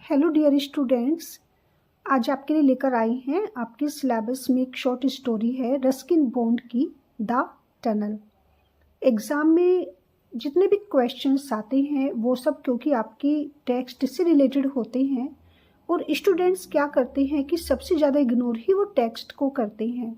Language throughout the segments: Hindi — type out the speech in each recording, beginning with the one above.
हेलो डियर स्टूडेंट्स, आज आपके लिए लेकर आई हैं आपके सिलेबस में एक शॉर्ट स्टोरी है रस्किन बॉन्ड की द टनल। एग्ज़ाम में जितने भी क्वेश्चंस आते हैं वो सब क्योंकि आपकी टेक्स्ट से रिलेटेड होते हैं और स्टूडेंट्स क्या करते हैं कि सबसे ज़्यादा इग्नोर ही वो टेक्स्ट को करते हैं।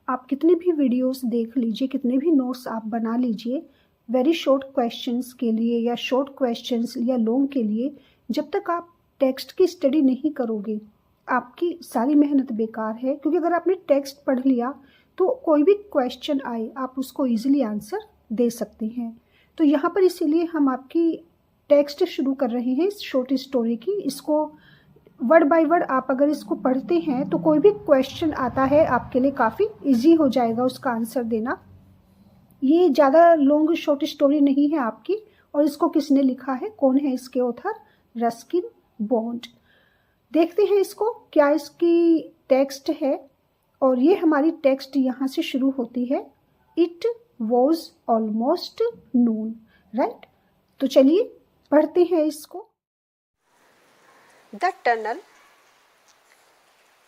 आप कितने भी वीडियोस देख लीजिए, कितने भी नोट्स आप बना लीजिए, वेरी शॉर्ट क्वेश्चंस के लिए या शॉर्ट क्वेश्चंस या लॉन्ग के लिए जब तक आप टेक्स्ट की स्टडी नहीं करोगे आपकी सारी मेहनत बेकार है। क्योंकि अगर आपने टेक्स्ट पढ़ लिया तो कोई भी क्वेश्चन आए आप उसको इजीली आंसर दे सकते हैं। तो यहाँ पर इसीलिए हम आपकी टेक्स्ट शुरू कर रहे हैं इस शॉर्ट स्टोरी की। इसको वर्ड बाय वर्ड आप अगर इसको पढ़ते हैं तो कोई भी क्वेश्चन आता है आपके लिए काफ़ी इजी हो जाएगा उसका आंसर देना। ये ज़्यादा लॉन्ग शॉर्ट स्टोरी नहीं है आपकी। और इसको किसने लिखा है, कौन है इसके ऑथर? Ruskin bond. देखते हैं इसको क्या इसकी टेक्स्ट है। और ये हमारी टेक्स्ट यहाँ से शुरू होती है, it was almost noon, right. तो चलिए पढ़ते हैं इसको। The tunnel,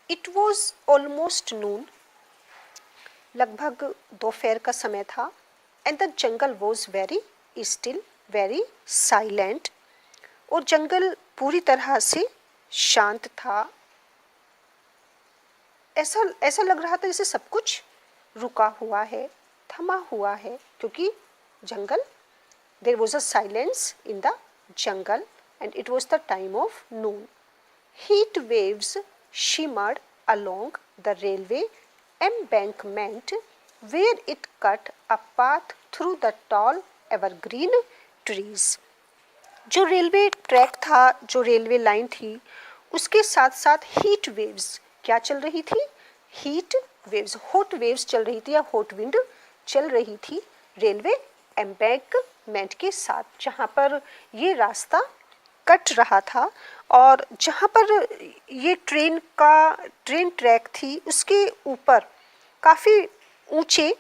it was almost noon, लगभग दोपहर का समय था। And the jungle was very still, very silent, और जंगल पूरी तरह से शांत था। ऐसा लग रहा था जैसे सब कुछ रुका हुआ है, थमा हुआ है, क्योंकि जंगल, there was a silence in the jungle and it was the time of noon. Heat waves shimmered along the railway embankment where it cut a path through the tall evergreen trees. जो रेलवे ट्रैक था, जो रेलवे लाइन थी, उसके साथ साथ हीट वेव्स क्या चल रही थी? हीट वेव्स, हॉट वेव्स चल रही थी या हॉट विंड चल रही थी रेलवे एम्बैंकमेंट के साथ, जहाँ पर ये रास्ता कट रहा था। और जहाँ पर ये ट्रेन ट्रैक थी उसके ऊपर काफ़ी ऊंचे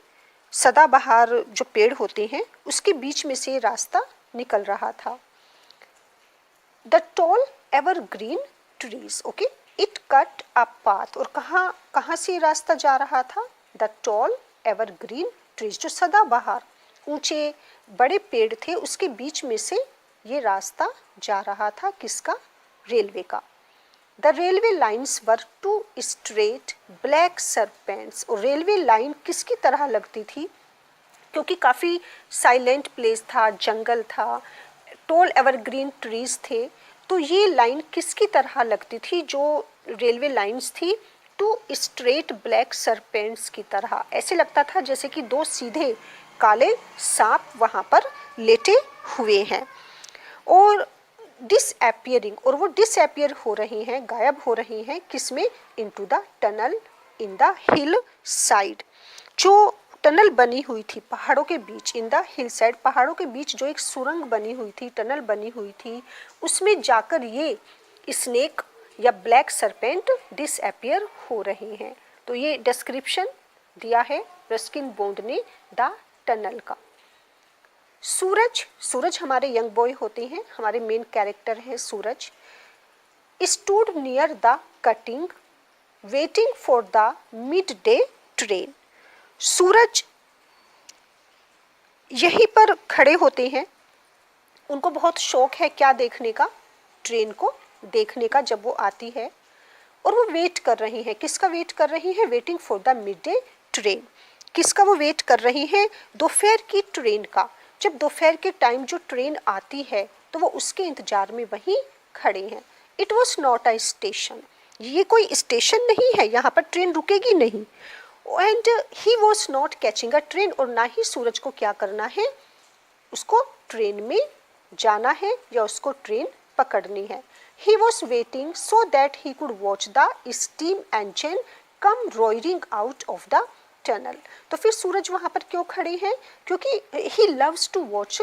सदाबहार जो पेड़ होते हैं उसके बीच में से रास्ता निकल रहा था। The tall evergreen trees, okay, it cut a path, और कहाँ से रास्ता जा रहा था? द टॉल एवरग्रीन ट्रीज, जो सदाबहार ऊंचे बड़े पेड़ थे उसके बीच में से ये रास्ता जा रहा था। किसका? रेलवे का। The railway lines were two straight black serpents, और रेलवे लाइन किसकी तरह लगती थी? क्योंकि काफ़ी साइलेंट प्लेस था, जंगल था, टॉल एवरग्रीन ट्रीज थे, तो ये लाइन किसकी तरह लगती थी? जो रेलवे लाइन्स थी, टू स्ट्रेट ब्लैक सरपेंट्स की तरह। ऐसे लगता था जैसे कि दो सीधे काले सांप वहाँ पर लेटे हुए हैं। और डिसअपियरिंग, और वो डिसअपियर हो रही हैं, गायब हो रही हैं, किसमें? Into the tunnel in the hill side. जो टनल बनी हुई थी पहाड़ों के बीच, इन द हिल साइड, पहाड़ों के बीच जो एक सुरंग बनी हुई थी, टनल बनी हुई थी, उसमें जाकर ये स्नेक या ब्लैक सरपेंट डिसअपियर हो रहे हैं। तो ये डिस्क्रिप्शन दिया है रस्किन बॉन्ड ने द टनल का। सूरज हमारे यंग बॉय होते हैं, हमारे मेन कैरेक्टर हैं Suraj. Stood near the cutting waiting for the mid day train. Suraj यहीं पर खड़े होते हैं, उनको बहुत शौक है क्या देखने का? ट्रेन को देखने का जब वो आती है। और वो वेट कर रही हैं, किसका वेट कर रही हैं? Waiting for the mid day train. किसका वो वेट कर रही हैं? दोपहर की ट्रेन का। जब दोपहर के टाइम जो ट्रेन आती है तो वो उसके इंतजार में वहीं खड़े हैं। It was not a station, ये कोई स्टेशन नहीं है, यहाँ पर ट्रेन रुकेगी नहीं। And he was not catching a train, और ना ही सूरज को क्या करना है? उसको ट्रेन में जाना है या उसको ट्रेन पकड़नी है। He was waiting so that he could watch the steam engine come roaring out of the tunnel. तो फिर सूरज वहाँ पर क्यों खड़े हैं? क्योंकि he loves to watch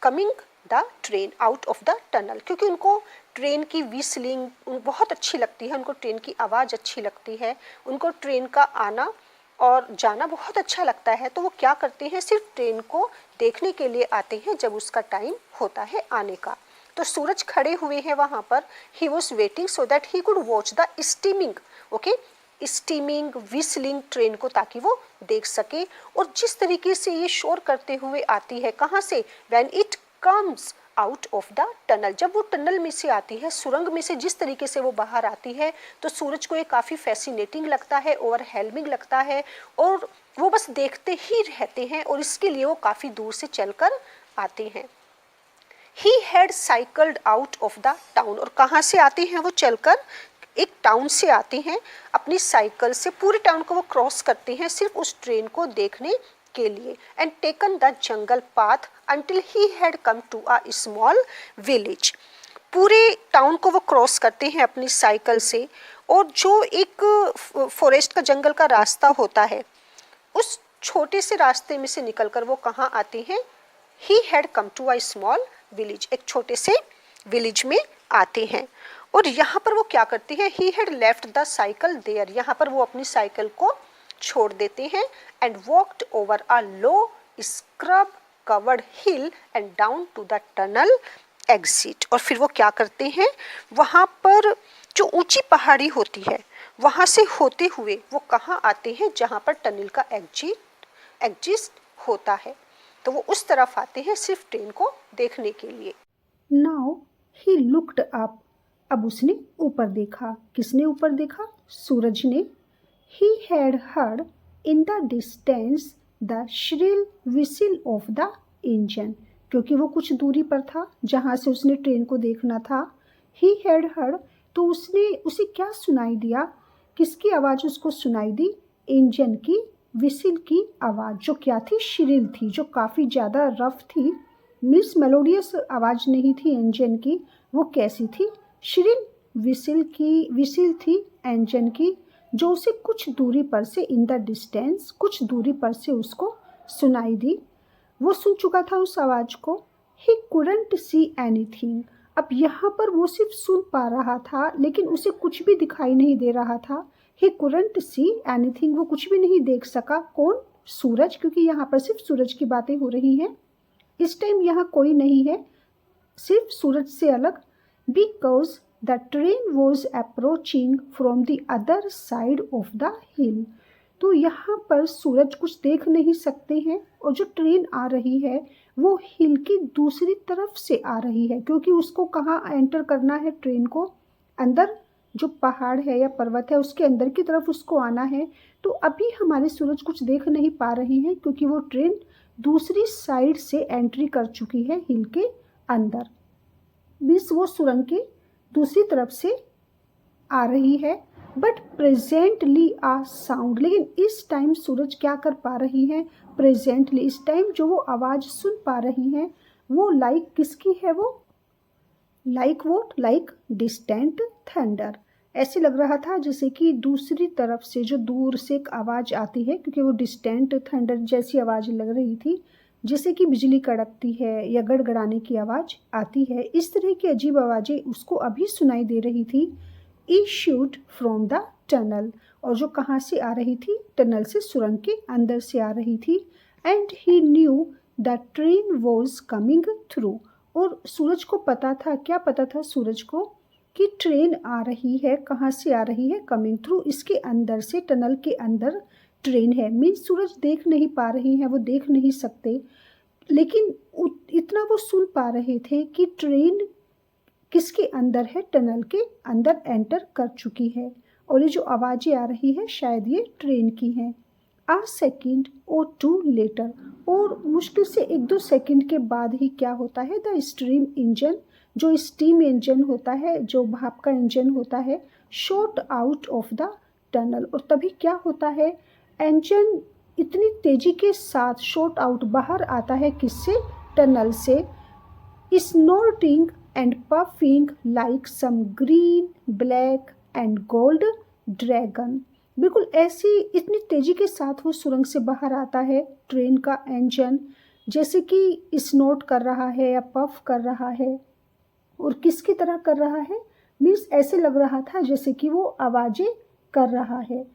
coming the train out of the tunnel, क्योंकि उनको ट्रेन की विस्लिंग बहुत अच्छी लगती है, उनको ट्रेन की आवाज़ अच्छी लगती है, उनको ट्रेन का आना और जाना बहुत अच्छा लगता है। तो वो क्या करते हैं? सिर्फ ट्रेन को देखने के लिए आते हैं जब उसका टाइम होता है आने का। तो सूरज खड़े हुए हैं वहाँ पर, ही was waiting so that he could watch the steaming, okay, steaming whistling train को, ताकि वो देख सके। और जिस तरीके से ये शोर करते हुए आती है, कहाँ से, when it comes out of the tunnel, जब वो टनल में से आती है, सुरंग में से जिस तरीके से वो बाहर आती है, तो सूरज को ये काफ़ी फैसिनेटिंग लगता है, ओवरहेलमिंग लगता है, और वो बस देखते ही रहते हैं, और इसके लिए वो काफ़ी दूर से चलकर आते हैं। He had cycled out of the town, और कहाँ से आते हैं वो चलकर, एक टाउन से आते हैं, अपनी साइकिल से पूरे टाउन को वो क्रॉस करते हैं सिर्फ उस ट्रेन को देखने के लिए। And taken the jungle path until he had come to a small village, पूरे टाउन को वो क्रॉस करते हैं अपनी साइकिल से, और जो एक फॉरेस्ट का, जंगल का रास्ता होता है, उस छोटे से रास्ते में से निकलकर वो कहाँ आते हैं, he had come to a small village, एक छोटे से विलेज में आते हैं। और यहाँ पर वो क्या करते हैं, he had left the cycle there, यहाँ पर वो अपनी साइकिल को छोड़ देते हैं, and walked over a low scrub covered hill and down to the tunnel exit, और फिर वो क्या करते हैं, वहाँ पर जो ऊंची पहाड़ी होती है वहाँ से होते हुए वो कहाँ आते हैं, जहाँ पर टनल का एग्जिस्ट होता है, तो वो उस तरफ आते हैं सिर्फ ट्रेन को देखने के लिए। नाउ ही लुक्ड अप, अब उसने ऊपर देखा। किसने ऊपर देखा, सूरज ने। He had heard in the distance the shrill whistle of the engine, क्योंकि वो कुछ दूरी पर था जहाँ से उसने ट्रेन को देखना था। ही हैड हर्ड, तो उसे क्या सुनाई दिया, किसकी आवाज़ उसको सुनाई दी, इंजन की, विसिल की आवाज़, जो क्या थी, श्रिल थी, जो काफ़ी ज़्यादा रफ थी, मीन्स मेलोडियस आवाज़ नहीं थी इंजन की। वो कैसी थी, श्रिल विसिल थी इंजन की, जो उसे कुछ दूरी पर से, इन द डिस्टेंस, कुछ दूरी पर से उसको सुनाई दी। वो सुन चुका था उस आवाज़ को। ही कुडंट सी एनीथिंग, अब यहाँ पर वो सिर्फ सुन पा रहा था, लेकिन उसे कुछ भी दिखाई नहीं दे रहा था। ही कुडंट सी एनीथिंग, वो कुछ भी नहीं देख सका। कौन, सूरज, क्योंकि यहाँ पर सिर्फ सूरज की बातें हो रही हैं। इस टाइम यहाँ कोई नहीं है सिर्फ सूरज से अलग, because the train was approaching from the other side of the हिल, तो यहाँ पर सूरज कुछ देख नहीं सकते हैं, और जो ट्रेन आ रही है वो हिल की दूसरी तरफ से आ रही है, क्योंकि उसको कहाँ एंटर करना है, ट्रेन को अंदर, जो पहाड़ है या पर्वत है उसके अंदर की तरफ उसको आना है। तो अभी हमारे सूरज कुछ देख नहीं पा रहे हैं, क्योंकि वो ट्रेन दूसरी साइड से एंट्री कर चुकी है हिल के अंदर, मीन्स वो सुरंग के दूसरी तरफ से आ रही है। बट प्रेजेंटली आ साउंड, लेकिन इस टाइम सूरज क्या कर पा रही है, प्रेजेंटली, इस टाइम जो वो आवाज़ सुन पा रही हैं वो लाइक किसकी है, वो like what, like distant thunder, ऐसे लग रहा था जैसे कि दूसरी तरफ से, जो दूर से एक आवाज़ आती है, क्योंकि वो डिस्टेंट थंडर जैसी आवाज़ लग रही थी, जैसे कि बिजली कड़कती है या गड़गड़ाने की आवाज़ आती है। इस तरह की अजीब आवाज़ें उसको अभी सुनाई दे रही थी, इश्यूड फ्रॉम द टनल, और जो कहाँ से आ रही थी, टनल से, सुरंग के अंदर से आ रही थी। And he new the train was coming through, और सूरज को पता था, क्या पता था सूरज को, कि ट्रेन आ रही है, कहाँ से आ रही है, कमिंग थ्रू, इसके अंदर से, टनल के अंदर ट्रेन है। मीन्स सूरज देख नहीं पा रही हैं, वो देख नहीं सकते, लेकिन इतना वो सुन पा रहे थे कि ट्रेन किसके अंदर है, टनल के अंदर एंटर कर चुकी है, और ये जो आवाज़ें आ रही है शायद ये ट्रेन की हैं। आ सेकेंड और टू लेटर, और मुश्किल से 1-2 सेकेंड के बाद ही क्या होता है, द स्टीम इंजन, जो स्टीम इंजन होता है, जो भाप का इंजन होता है, shot out of the tunnel, और तभी क्या होता है, इंजन इतनी तेज़ी के साथ शॉट आउट, बाहर आता है, किससे, टनल से, snorting and puffing like some green, black and gold dragon, बिल्कुल ऐसी इतनी तेज़ी के साथ वो सुरंग से बाहर आता है ट्रेन का इंजन, जैसे कि स्नोट कर रहा है या पफ कर रहा है, और किसकी तरह कर रहा है, मीन्स ऐसे लग रहा था जैसे कि वो आवाज़ें कर रहा है।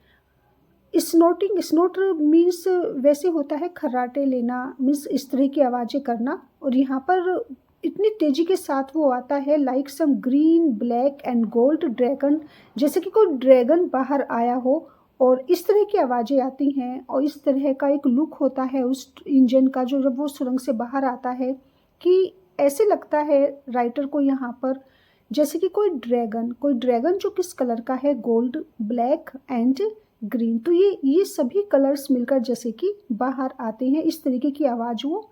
स्नोटिंग, स्नोट मीन्स वैसे होता है खर्राटे लेना, मीन्स इस तरह की आवाज़ें करना, और यहाँ पर इतनी तेजी के साथ वो आता है, like some green black and gold dragon, जैसे कि कोई ड्रैगन बाहर आया हो। और इस तरह की आवाज़ें आती हैं और इस तरह का एक लुक होता है उस इंजन का जो जब वो सुरंग से बाहर आता है कि ऐसे लगता है राइटर को यहाँ पर जैसे कि कोई ड्रैगन जो किस कलर का है, गोल्ड, ब्लैक एंड ग्रीन। तो ये सभी कलर्स मिलकर जैसे कि बाहर आते हैं, इस तरीके की आवाज़ वो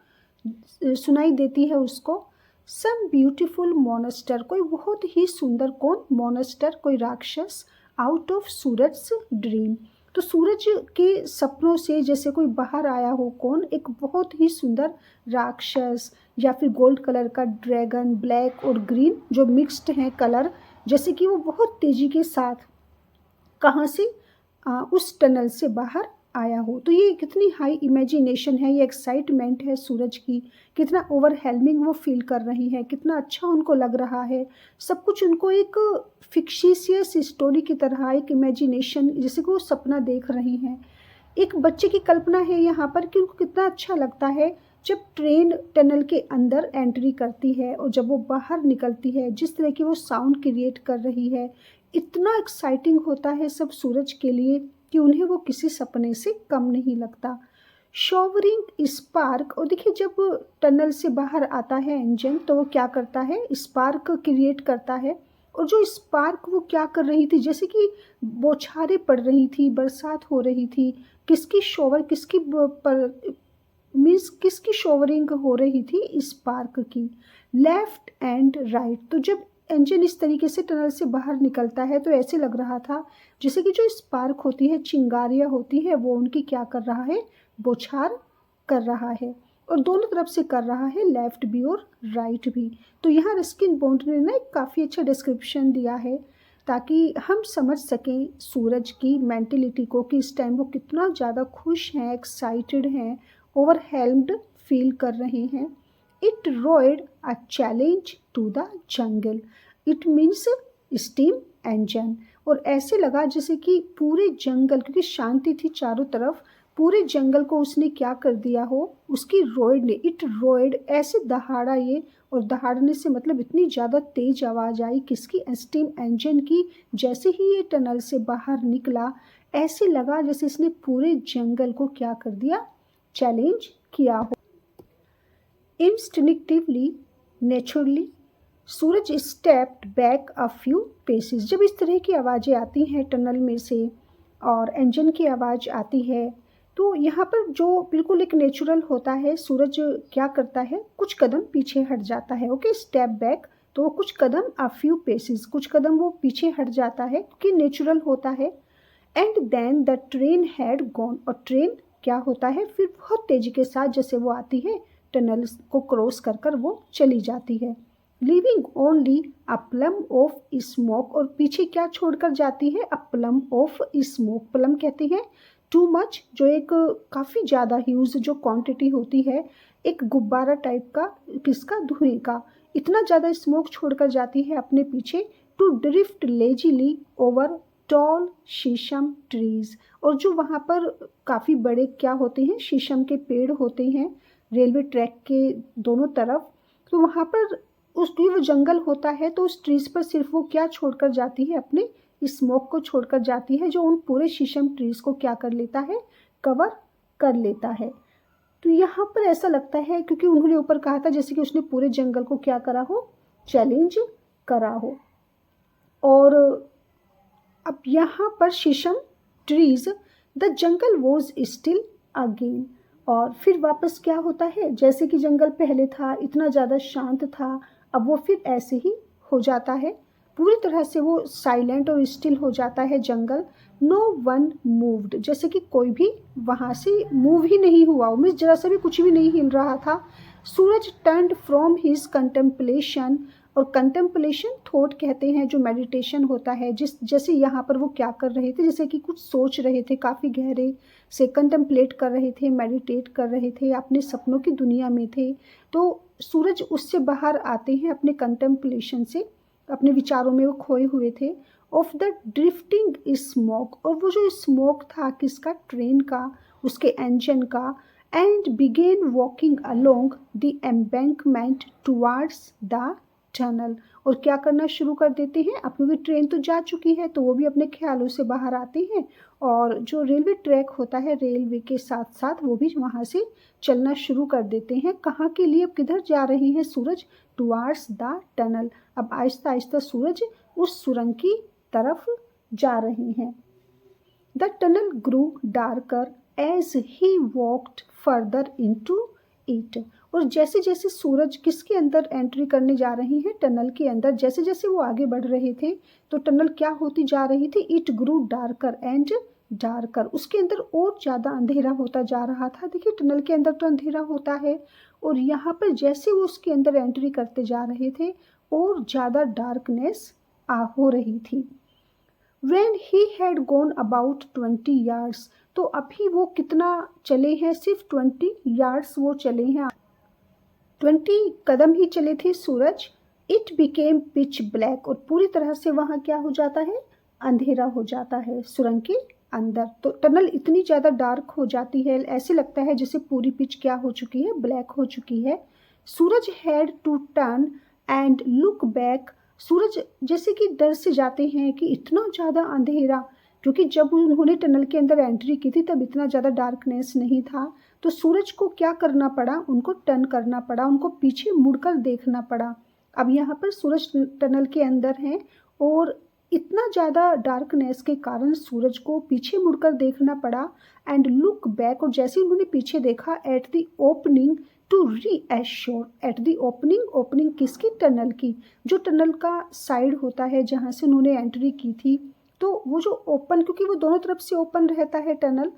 सुनाई देती है उसको। सम ब्यूटीफुल मोनेस्टर, कोई बहुत ही सुंदर, कौन, मोनेस्टर, कोई राक्षस, आउट ऑफ सूरज ड्रीम। तो सूरज के सपनों से जैसे कोई बाहर आया हो, कौन, एक बहुत ही सुंदर राक्षस या फिर गोल्ड कलर का ड्रैगन, ब्लैक और ग्रीन जो मिक्स्ड हैं कलर, जैसे कि वो बहुत तेजी के साथ कहाँ से उस टनल से बाहर आया हो। तो ये कितनी हाई इमेजिनेशन है, ये एक्साइटमेंट है सूरज की, कितना ओवरहेलमिंग वो फील कर रही है, कितना अच्छा उनको लग रहा है। सब कुछ उनको एक फिक्शियस स्टोरी की तरह, एक इमेजिनेशन, जैसे कि वो सपना देख रही हैं। एक बच्चे की कल्पना है यहाँ पर कि उनको कितना अच्छा लगता है जब ट्रेन टनल के अंदर एंट्री करती है और जब वो बाहर निकलती है, जिस तरह की वो साउंड क्रिएट कर रही है, इतना एक्साइटिंग होता है सब सूरज के लिए कि उन्हें वो किसी सपने से कम नहीं लगता। शॉवरिंग स्पार्क, और देखिए जब टनल से बाहर आता है इंजन तो वो क्या करता है, स्पार्क क्रिएट करता है। और जो स्पार्क वो क्या कर रही थी, जैसे कि बौछारें पड़ रही थी, बरसात हो रही थी, किसकी शॉवर, किसकी पर मीन्स किसकी शॉवरिंग हो रही थी, स्पार्क की। लेफ्ट एंड राइट, तो जब इंजन इस तरीके से टनल से बाहर निकलता है तो ऐसे लग रहा था जैसे कि जो स्पार्क होती है, चिंगारियाँ होती है, वो उनकी क्या कर रहा है, बौछार कर रहा है। और दोनों तरफ से कर रहा है, लेफ्ट भी और राइट भी। तो यहाँ रस्किन बॉन्ड ने ना एक काफ़ी अच्छा डिस्क्रिप्शन दिया है ताकि हम समझ सकें सूरज की मेंटलिटी को कि इस टाइम वो कितना ज़्यादा खुश हैं, एक्साइटेड हैं, ओवरहेल्म्ड फील कर रहे हैं। It roared a challenge to the jungle, it means steam engine. और ऐसे लगा जैसे कि पूरे जंगल, क्योंकि शांति थी चारों तरफ, पूरे जंगल को उसने क्या कर दिया हो, उसकी रोड ने, इट रोड, ऐसे दहाड़ा ये, और दहाड़ने से मतलब इतनी ज़्यादा तेज आवाज़ आई किसकी, स्टीम इंजन की। जैसे ही ये टनल से बाहर निकला ऐसे लगा जैसे इसने पूरे जंगल को क्या कर दिया, चैलेंज किया हो। Instinctively, naturally, Suraj stepped back a few paces. जब इस तरह की आवाज़ें आती हैं टनल में से और इंजन की आवाज़ आती है तो यहाँ पर जो बिल्कुल एक नेचुरल होता है, सूरज क्या करता है, कुछ कदम पीछे हट जाता है। ओके, स्टेप बैक, तो कुछ कदम, अ फ्यू पेसेस, कुछ कदम वो पीछे हट जाता है क्योंकि नेचुरल होता है। And then the train had gone, और ट्रेन क्या होता है फिर बहुत तेज़ी के साथ जैसे वो आती है टनल को क्रॉस कर कर वो चली जाती है। Living only a plum of smoke, और पीछे क्या छोड़कर जाती है, अ प्लम ऑफ स्मोक। प्लम कहते हैं टू मच, जो एक काफ़ी ज़्यादा ह्यूज जो क्वांटिटी होती है, एक गुब्बारा टाइप का, किसका, धुएं का, इतना ज़्यादा स्मोक छोड़कर जाती है अपने पीछे। To drift lazily over tall sheesham trees, और जो वहाँ पर काफ़ी बड़े क्या होते हैं, शीशम के पेड़ होते हैं रेलवे ट्रैक के दोनों तरफ। तो वहाँ पर उसकी वो जंगल होता है तो उस ट्रीज पर सिर्फ वो क्या छोड़कर जाती है, अपने स्मोक को छोड़कर जाती है, जो उन पूरे शीशम ट्रीज को क्या कर लेता है, कवर कर लेता है। तो यहाँ पर ऐसा लगता है क्योंकि उन्होंने ऊपर कहा था जैसे कि उसने पूरे जंगल को क्या करा हो, चैलेंज करा हो। और अब यहाँ पर शीशम trees, the jungle was still again, और फिर वापस क्या होता है, जैसे कि जंगल पहले था इतना ज़्यादा शांत था, अब वो फिर ऐसे ही हो जाता है, पूरी तरह से वो साइलेंट और स्टिल हो जाता है जंगल। नो वन मूव्ड, जैसे कि कोई भी वहाँ से मूव ही नहीं हुआ, मीन्स जरा सा भी कुछ भी नहीं हिल रहा था। सूरज टर्न्ड फ्रॉम हिज कंटेम्पलेशन, और कंटेम्पलेशन थॉट कहते हैं, जो मेडिटेशन होता है, जैसे यहाँ पर वो क्या कर रहे थे, जैसे कि कुछ सोच रहे थे, काफ़ी गहरे से कंटेम्पलेट कर रहे थे, मेडिटेट कर रहे थे, अपने सपनों की दुनिया में थे। तो सूरज उससे बाहर आते हैं अपने कंटेम्पलेशन से, अपने विचारों में वो खोए हुए थे। ऑफ द ड्रिफ्टिंग स्मोक, और वो जो स्मोक था किसका, ट्रेन का, उसके इंजन का। and began walking along the embankment towards the tunnel। और क्या करना शुरू कर देते हैं, अब क्योंकि ट्रेन तो जा चुकी है तो वो भी अपने ख्यालों से बाहर आते हैं और जो रेलवे ट्रैक होता है रेलवे के साथ साथ वो भी वहाँ से चलना शुरू कर देते हैं। कहाँ के लिए, अब किधर जा रहे हैं सूरज, टुवार्ड्स द टनल। अब आहिस्ता आहिस्ता सूरज उस सुरंग की तरफ जा रहे हैं। The tunnel grew darker as he walked further into it. और जैसे जैसे सूरज किसके अंदर एंट्री करने जा रहे हैं, टनल के अंदर, जैसे जैसे वो आगे बढ़ रहे थे तो टनल क्या होती जा रही थी, it grew darker and darker, उसके अंदर और ज़्यादा अंधेरा होता जा रहा था। देखिए टनल के अंदर तो अंधेरा होता है और यहाँ पर जैसे वो उसके अंदर एंट्री करते जा रहे थे और ज़्यादा डार्कनेस हो रही थी। When he had gone about 20 yards, तो अभी वो कितना चले हैं, सिर्फ 20 yards वो चले हैं, 20 कदम ही चले थे सूरज। It became pitch black, और पूरी तरह से वहाँ क्या हो जाता है, अंधेरा हो जाता है सुरंग के अंदर। तो टनल इतनी ज़्यादा डार्क हो जाती है, ऐसे लगता है जैसे पूरी पिच क्या हो चुकी है, ब्लैक हो चुकी है। Suraj had to turn and look back, Suraj जैसे कि डर से जाते हैं कि इतना ज़्यादा अंधेरा, क्योंकि जब उन्होंने टनल के अंदर एंट्री की थी तब इतना ज़्यादा डार्कनेस नहीं था। तो सूरज को क्या करना पड़ा, उनको टर्न करना पड़ा, उनको पीछे मुड़कर देखना पड़ा। अब यहाँ पर सूरज टनल के अंदर हैं और इतना ज़्यादा डार्कनेस के कारण सूरज को पीछे मुड़कर देखना पड़ा। एंड लुक बैक, और जैसे उन्होंने पीछे देखा, at the opening to reassure, at the opening, opening किसकी, टनल की, जो टनल का साइड होता है जहाँ से उन्होंने एंट्री की थी। तो वो जो ओपन, क्योंकि वो दोनों तरफ से ओपन रहता है टनल,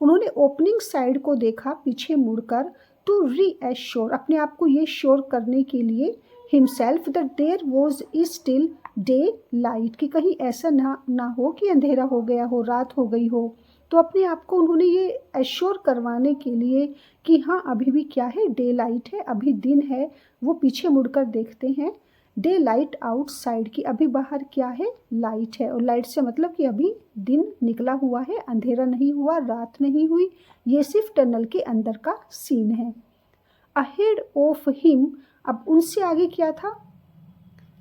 उन्होंने ओपनिंग साइड को देखा पीछे मुड़कर, टू रीएश्योर, अपने आप को ये श्योर करने के लिए, himself that there was still daylight, कि कहीं ऐसा ना हो कि अंधेरा हो गया हो, रात हो गई हो। तो अपने आप को उन्होंने ये एश्योर करवाने के लिए कि हाँ अभी भी क्या है, डे लाइट है, अभी दिन है, वो पीछे मुड़कर देखते हैं, डे लाइट आउटसाइड, की अभी बाहर क्या है, लाइट है। और लाइट से मतलब कि अभी दिन निकला हुआ है, अंधेरा नहीं हुआ, रात नहीं हुई, ये सिर्फ टनल के अंदर का सीन है। अहेड ऑफ हिम, अब उनसे आगे क्या था,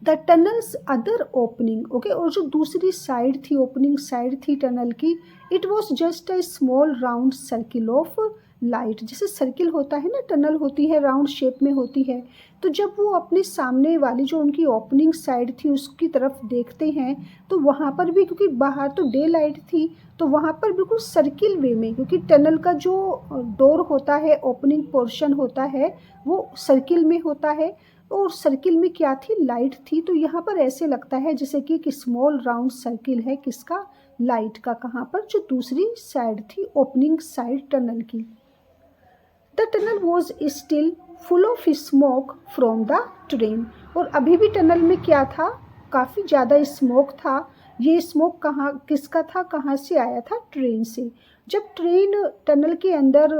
the tunnels other opening, okay, और जो दूसरी साइड थी, ओपनिंग साइड थी टनल की, it was just a small round circle of light, जैसे सर्किल होता है ना, टनल होती है राउंड शेप में होती है। तो जब वो अपने सामने वाली जो उनकी ओपनिंग साइड थी उसकी तरफ देखते हैं तो वहाँ पर भी, क्योंकि बाहर तो डे लाइट थी, तो वहाँ पर बिल्कुल सर्किल वे में, क्योंकि टनल का जो डोर होता है, ओपनिंग पोर्शन होता है, वो सर्किल में होता है, और सर्किल में क्या थी, लाइट थी। तो यहाँ पर ऐसे लगता है जैसे कि एक स्मॉल राउंड सर्किल है, किसका, लाइट का, कहाँ पर, जो दूसरी साइड थी, ओपनिंग साइड टनल की। The tunnel was still full of smoke from the train, और अभी भी टनल में क्या था, काफ़ी ज़्यादा स्मोक था। ये स्मोक कहाँ, किसका था, कहाँ से आया था, ट्रेन से। जब ट्रेन टनल के अंदर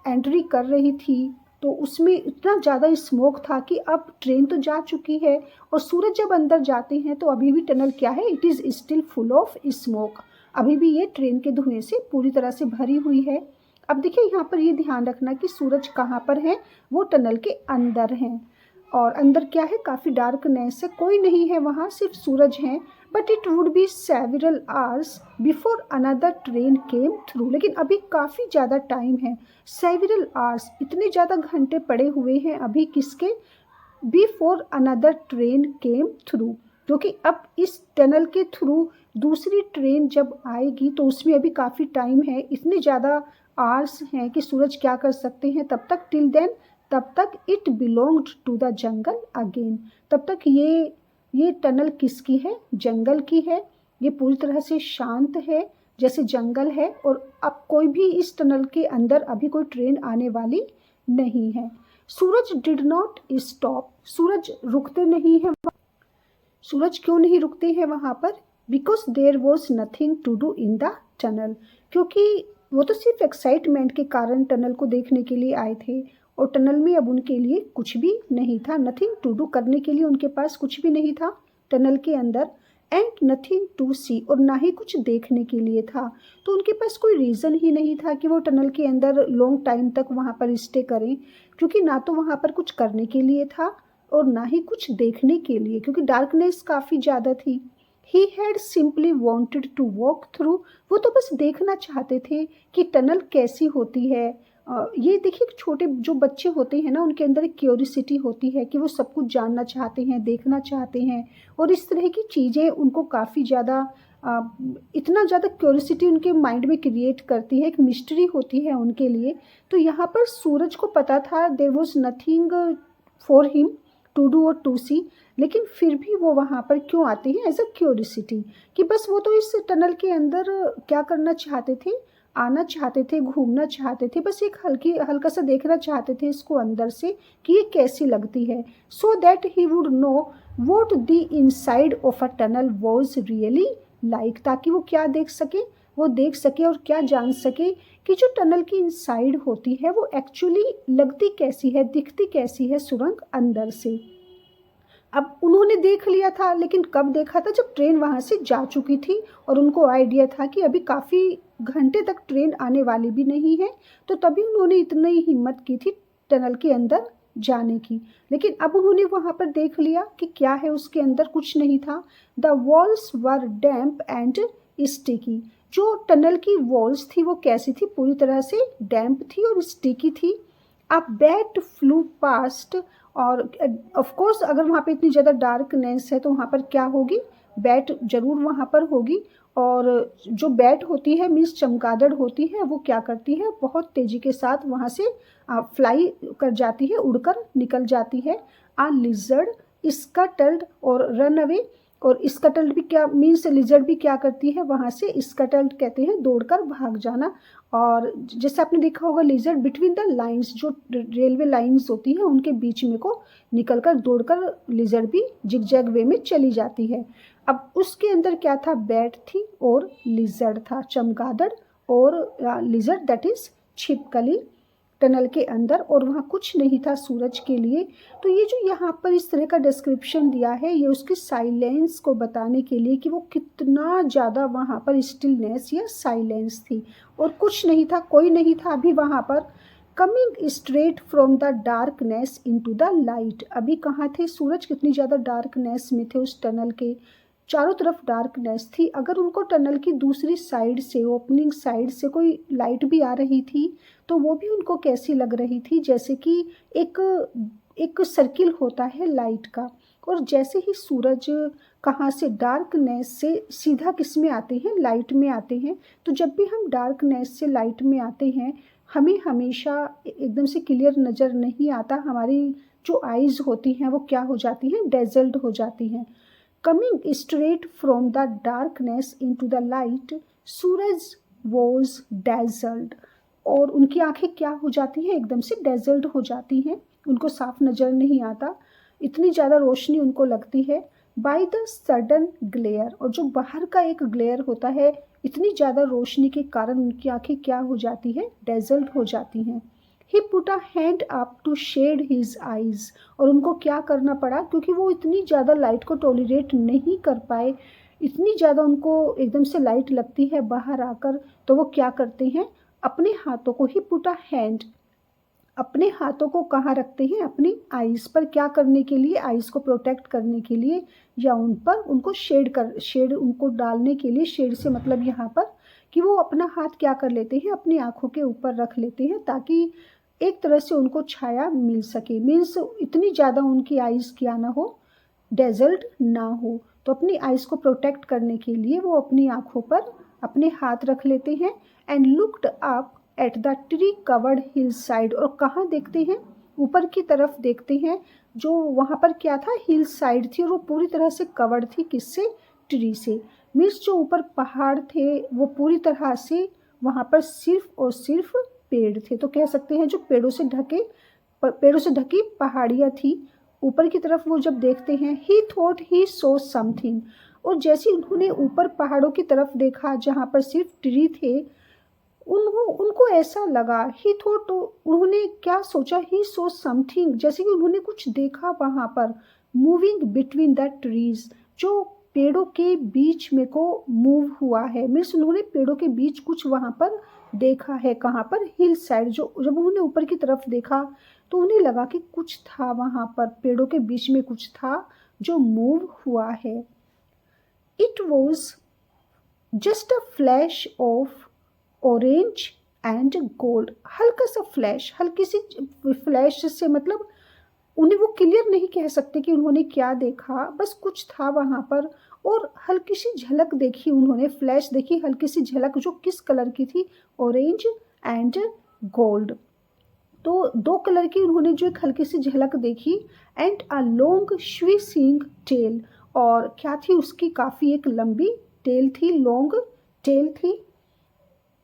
एंट्री कर रही थी तो उसमें इतना ज़्यादा स्मोक था कि अब ट्रेन तो जा चुकी है, और सूरज जब अंदर जाते हैं तो अभी भी टनल क्या है, it is still full of smoke, अभी भी ये ट्रेन के धुएं से पूरी तरह से भरी हुई है। अब देखिए यहाँ पर ये ध्यान रखना कि सूरज कहाँ पर है, वो टनल के अंदर हैं, और अंदर क्या है, काफ़ी डार्कनेस है, कोई नहीं है वहाँ, सिर्फ सूरज हैं। But it would be several hours before another train came through, लेकिन अभी काफ़ी ज़्यादा टाइम है, सेवरल आवर्स, इतने ज़्यादा घंटे पड़े हुए हैं अभी किसके, before another train came through, क्योंकि अब इस टनल के थ्रू दूसरी ट्रेन जब आएगी तो उसमें अभी काफ़ी टाइम है, इतने ज़्यादा आवर्स हैं कि सूरज क्या कर सकते हैं तब तक, टिल देन, तब तक it belonged to the jungle again, तब तक ये टनल किसकी है, जंगल की है, ये पूरी तरह से शांत है जैसे जंगल है, और अब कोई भी इस टनल के अंदर अभी कोई ट्रेन आने वाली नहीं है। सूरज डिड नॉट स्टॉप, सूरज रुकते नहीं हैं, सूरज क्यों नहीं रुकते हैं वहाँ पर, because there was nothing to do in the tunnel, क्योंकि वो तो सिर्फ एक्साइटमेंट के कारण टनल को देखने के लिए आए थे, और टनल में अब उनके लिए कुछ भी नहीं था, नथिंग टू डू, करने के लिए उनके पास कुछ भी नहीं था टनल के अंदर। एंड नथिंग टू सी, और ना ही कुछ देखने के लिए था। तो उनके पास कोई रीज़न ही नहीं था कि वो टनल के अंदर लॉन्ग टाइम तक वहाँ पर स्टे करें, क्योंकि ना तो वहाँ पर कुछ करने के लिए था और ना ही कुछ देखने के लिए, क्योंकि डार्कनेस काफ़ी ज़्यादा थी। He had simply wanted to walk through, वो तो बस देखना चाहते थे कि टनल कैसी होती है। ये देखिए, छोटे जो बच्चे होते हैं ना, उनके अंदर एक क्यूरियोसिटी होती है कि वो सब कुछ जानना चाहते हैं, देखना चाहते हैं, और इस तरह की चीज़ें उनको काफ़ी ज़्यादा इतना ज़्यादा क्यूरियोसिटी उनके माइंड में क्रिएट करती है, एक मिस्ट्री होती है उनके लिए। तो यहाँ पर सूरज को पता था there was nothing for him to do और टू सी, लेकिन फिर भी वो वहाँ पर क्यों आते हैं, एज अ क्यूरियोसिटी, कि बस वो तो इस टनल के अंदर क्या करना चाहते थे, आना चाहते थे, घूमना चाहते थे, बस एक हल्का सा देखना चाहते थे इसको अंदर से कि ये कैसी लगती है, सो that he would know what the inside of a tunnel was really like, ताकि वो क्या देख सके, वो देख सके और क्या जान सके कि जो टनल की इनसाइड होती है वो एक्चुअली लगती कैसी है, दिखती कैसी है सुरंग अंदर से। अब उन्होंने देख लिया था, लेकिन कब देखा था, जब ट्रेन वहाँ से जा चुकी थी और उनको आइडिया था कि अभी काफ़ी घंटे तक ट्रेन आने वाली भी नहीं है, तो तभी उन्होंने इतनी हिम्मत की थी टनल के अंदर जाने की। लेकिन अब उन्होंने वहाँ पर देख लिया कि क्या है उसके अंदर, कुछ नहीं था। The walls were damp and sticky, जो टनल की वॉल्स थी वो कैसी थी, पूरी तरह से डैम्प थी और स्टिकी थी। अ बैट फ्लू पास्ट, और ऑफ कोर्स अगर वहाँ पे इतनी ज़्यादा डार्कनेस है तो वहाँ पर क्या होगी, बैट जरूर वहाँ पर होगी। और जो बैट होती है मीन्स चमगादड़ होती है, वो क्या करती है, बहुत तेज़ी के साथ वहाँ से फ्लाई कर जाती है, उड़कर निकल जाती है। आ लिजर्ड स्कटल्ड और रन अवे, और स्कटल्ड भी क्या मीन्स, लिजर्ड भी क्या करती है वहाँ से, स्कटल्ड कहते हैं दौड़कर भाग जाना। और जैसे आपने देखा होगा लिजर्ड बिटवीन द लाइंस, जो रेलवे लाइंस होती हैं उनके बीच में को निकलकर दौड़कर लिजर्ड भी जिगजैग वे में चली जाती है। अब उसके अंदर क्या था, बैट थी और लिजर्ड था, चमगादड़ और लिजर्ड दैट इज छिपकली टनल के अंदर, और वहाँ कुछ नहीं था सूरज के लिए। तो ये जो यहाँ पर इस तरह का डिस्क्रिप्शन दिया है, ये उसकी साइलेंस को बताने के लिए कि वो कितना ज़्यादा वहाँ पर स्टिलनेस या साइलेंस थी, और कुछ नहीं था, कोई नहीं था अभी वहाँ पर। Coming straight from the darkness into the light, अभी कहाँ थे सूरज, कितनी ज़्यादा डार्कनेस में थे, उस टनल के चारों तरफ डार्कनेस थी। अगर उनको टनल की दूसरी साइड से, ओपनिंग साइड से कोई लाइट भी आ रही थी तो वो भी उनको कैसी लग रही थी, जैसे कि एक एक सर्किल होता है लाइट का। और जैसे ही सूरज कहाँ से डार्कनेस से सीधा किस में आते हैं, लाइट में आते हैं। तो जब भी हम डार्कनेस से लाइट में आते हैं, हमें हमेशा एकदम से क्लियर नज़र नहीं आता, हमारी जो आइज़ होती हैं वो क्या हो जाती हैं, डेजल्ड हो जाती हैं। Coming straight from the darkness into the light, Suraj was dazzled, और उनकी आंखें क्या हो जाती हैं, एकदम से डेजल्ड हो जाती हैं, उनको साफ नज़र नहीं आता, इतनी ज़्यादा रोशनी उनको लगती है। बाय द सडन ग्लेयर, और जो बाहर का एक ग्लेयर होता है, इतनी ज़्यादा रोशनी के कारण उनकी आंखें क्या हो जाती हैं, डेजल्ड हो जाती हैं। He put a hand up to shade his eyes, और उनको क्या करना पड़ा, क्योंकि वो इतनी ज़्यादा लाइट को टॉलरेट नहीं कर पाए, इतनी ज़्यादा उनको एकदम से लाइट लगती है बाहर आकर, तो वो क्या करते हैं, अपने हाथों को ही पुट अ हैंड, अपने हाथों को कहाँ रखते हैं, अपनी आइज़ पर, क्या करने के लिए, आइज़ को प्रोटेक्ट करने के लिए, या उन पर उनको शेड उनको डालने के लिए। शेड से मतलब यहाँ पर कि वो अपना हाथ क्या कर लेते हैं, अपनी आँखों के ऊपर रख लेते हैं, ताकि एक तरह से उनको छाया मिल सके, मीन्स इतनी ज़्यादा उनकी आइज़ क्या ना हो, डेजल्ट ना हो। तो अपनी आइज़ को प्रोटेक्ट करने के लिए वो अपनी आँखों पर अपने हाथ रख लेते हैं। And looked up at the tree covered hill side, और कहाँ देखते हैं, ऊपर की तरफ देखते हैं, जो वहाँ पर क्या था, हिल साइड थी, और वो पूरी तरह से कवर्ड थी, किससे, ट्री से। मीन्स जो ऊपर पहाड़ थे वो पूरी तरह से वहाँ पर सिर्फ और सिर्फ पेड़ थे, तो कह सकते हैं जो पेड़ों से ढकी पहाड़ियाँ थी। ऊपर की तरफ वो जब देखते हैं, ही थॉट ही सो समथिंग, और जैसे उन्होंने ऊपर पहाड़ों की तरफ देखा जहाँ पर सिर्फ ट्री थे, उनको ऐसा लगा, ही थॉट, उन्होंने क्या सोचा, ही सो समथिंग, जैसे कि उन्होंने कुछ देखा वहाँ पर, मूविंग बिटवीन द ट्रीज, जो पेड़ों के बीच में को मूव हुआ है, मीन्स उन्होंने पेड़ों के बीच कुछ वहाँ पर देखा है। कहाँ पर? Hill side. जो जब उन्होंने ऊपर की तरफ देखा तो उन्हें लगा कि कुछ था वहाँ पर, पेड़ों के बीच में कुछ था जो मूव हुआ है। It was just a flash of orange and gold. हल्का सा फ्लैश, हल्की सी फ्लैश से मतलब उन्हें वो क्लियर नहीं कह सकते कि उन्होंने क्या देखा, बस कुछ था वहाँ पर और हल्की सी झलक देखी उन्होंने, फ्लैश देखी, हल्की सी झलक, जो किस कलर की थी? Orange and gold. तो दो कलर की उन्होंने जो एक हल्की सी झलक देखी। And a long swishing tail, और क्या थी उसकी? काफ़ी एक लंबी टेल थी, लॉन्ग टेल थी।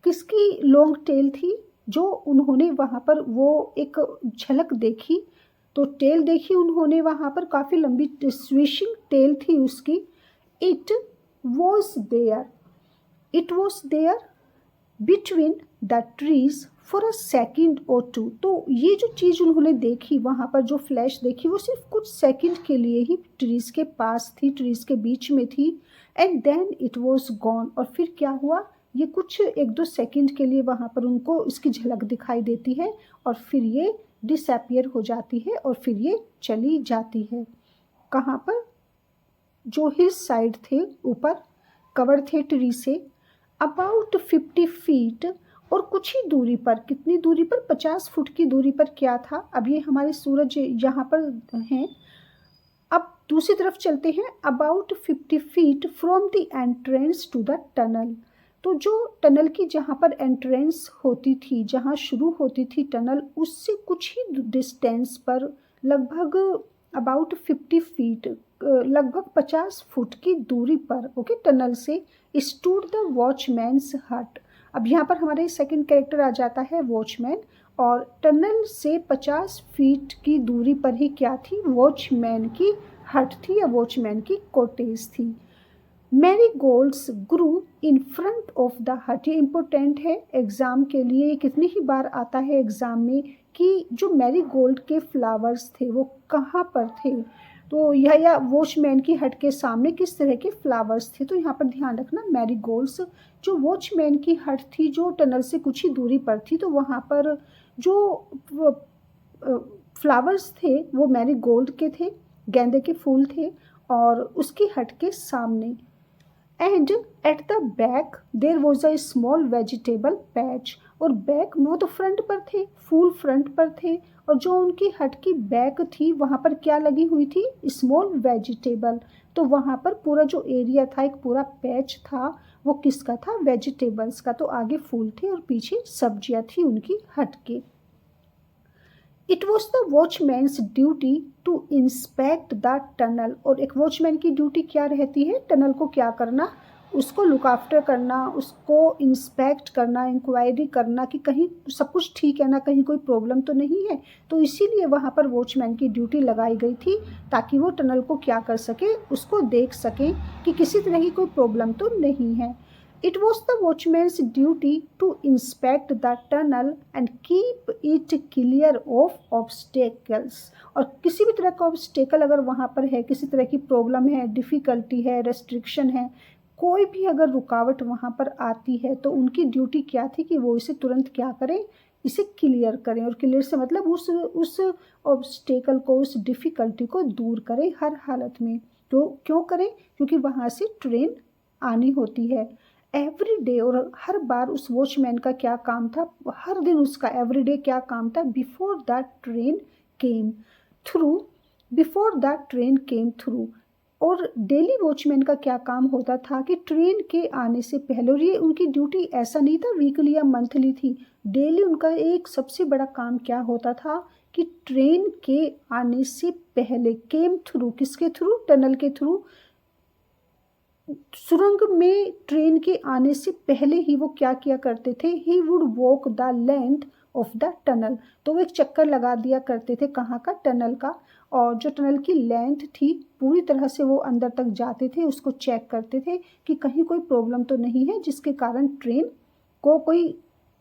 किसकी लॉन्ग टेल थी? जो उन्होंने वहाँ पर वो एक झलक देखी, तो टेल देखी उन्होंने वहाँ पर, काफ़ी लंबी स्विशिंग टेल थी उसकी। It was there, it was there between the trees for a second और टू। तो ये जो चीज़ उन्होंने देखी वहाँ पर, जो फ्लैश देखी, वो सिर्फ कुछ सेकंड के लिए ही ट्रीज के पास थी, ट्रीज के बीच में थी। And then it was gone, और फिर क्या हुआ? ये कुछ एक दो सेकंड के लिए वहाँ पर उनको इसकी झलक दिखाई देती है और फिर ये डिसअपियर हो जाती है और फिर ये चली जाती है। कहाँ पर? जो हिल साइड थे, ऊपर कवर थे ट्री से, अबाउट 50 फीट, और कुछ ही दूरी पर, कितनी दूरी पर? 50 फुट की दूरी पर क्या था? अब ये हमारे सूरज यहाँ पर हैं। अब दूसरी तरफ चलते हैं। About 50 feet from the entrance to the tunnel. तो जो टनल की जहाँ पर एंट्रेंस होती थी, जहाँ शुरू होती थी टनल, उससे कुछ ही डिस्टेंस पर, लगभग अबाउट 50 फीट, लगभग 50 फुट की दूरी पर, ओके, टनल से, स्टूड द वॉचमैन्स हट। अब यहाँ पर हमारे सेकंड कैरेक्टर आ जाता है, वॉचमैन, और टनल से 50 फीट की दूरी पर ही क्या थी? वॉचमैन की हट थी या वॉचमैन की कॉटेज थी। Marigolds grew in front of the hut. ये इम्पोर्टेंट है एग्ज़ाम के लिए, कितनी ही बार आता है एग्ज़ाम में कि जो मैरीगोल्ड के फ्लावर्स थे वो कहाँ पर थे। तो यह या वॉचमैन की हट के सामने किस तरह के फ्लावर्स थे। तो यहाँ पर ध्यान रखना, मैरीगोल्ड्स, जो वॉचमैन की हट थी जो टनल से कुछ ही दूरी पर थी, तो वहाँ पर जो फ्लावर्स थे वो मैरीगोल्ड के थे, गेंदे के फूल थे, और उसकी हट के सामने। And at the back there was a small vegetable patch. और बैक, वो तो फ्रंट पर थे, फूल फ्रंट पर थे, और जो उनकी हट की बैक थी वहाँ पर क्या लगी हुई थी? Small vegetable. तो वहाँ पर पूरा जो एरिया था, एक पूरा पैच था, वो किसका था? वेजिटेबल्स का। तो आगे फूल थे और पीछे सब्जियाँ थी उनकी हट के। It was the watchman's duty to inspect the tunnel. और एक वॉचमैन की ड्यूटी क्या रहती है? टनल को क्या करना? उसको लुक आफ्टर करना, उसको इंस्पेक्ट करना, इंक्वायरी करना कि कहीं सब कुछ ठीक है ना, कहीं कोई प्रॉब्लम तो नहीं है। तो इसीलिए वहाँ पर वॉचमैन की ड्यूटी लगाई गई थी, ताकि वो टनल को क्या कर सके? उसको देख सकें कि किसी तरह की कोई प्रॉब्लम तो नहीं है। It was the watchman's duty to inspect the tunnel and keep it clear of obstacles। और किसी भी तरह का ऑब्स्टेकल अगर वहाँ पर है, किसी तरह की प्रॉब्लम है, डिफ़िकल्टी है, रेस्ट्रिक्शन है, कोई भी अगर रुकावट वहाँ पर आती है, तो उनकी ड्यूटी क्या थी कि वो इसे तुरंत क्या करें? इसे क्लियर करें। और क्लियर से मतलब उस ऑब्स्टेकल को, उस डिफ़िकल्टी को दूर करें हर हालत में। तो क्यों करें? क्योंकि वहाँ से ट्रेन आनी होती है एवरी डे। और हर बार उस वॉचमैन का क्या काम था? हर दिन उसका एवरी डे क्या काम था? Before the train came through, before the train came through. और डेली वॉचमैन का क्या काम होता था कि ट्रेन के आने से पहले, और ये उनकी ड्यूटी ऐसा नहीं था वीकली या मंथली थी, डेली उनका एक सबसे बड़ा काम क्या होता था कि ट्रेन के आने से पहले, केम थ्रू, किसके थ्रू? टनल के थ्रू। सुरंग में ट्रेन के आने से पहले ही वो क्या किया करते थे? He would walk the length of the tunnel. तो वो एक चक्कर लगा दिया करते थे, कहाँ का? टनल का। और जो टनल की लेंथ थी पूरी तरह से वो अंदर तक जाते थे, उसको चेक करते थे कि कहीं कोई प्रॉब्लम तो नहीं है जिसके कारण ट्रेन को कोई,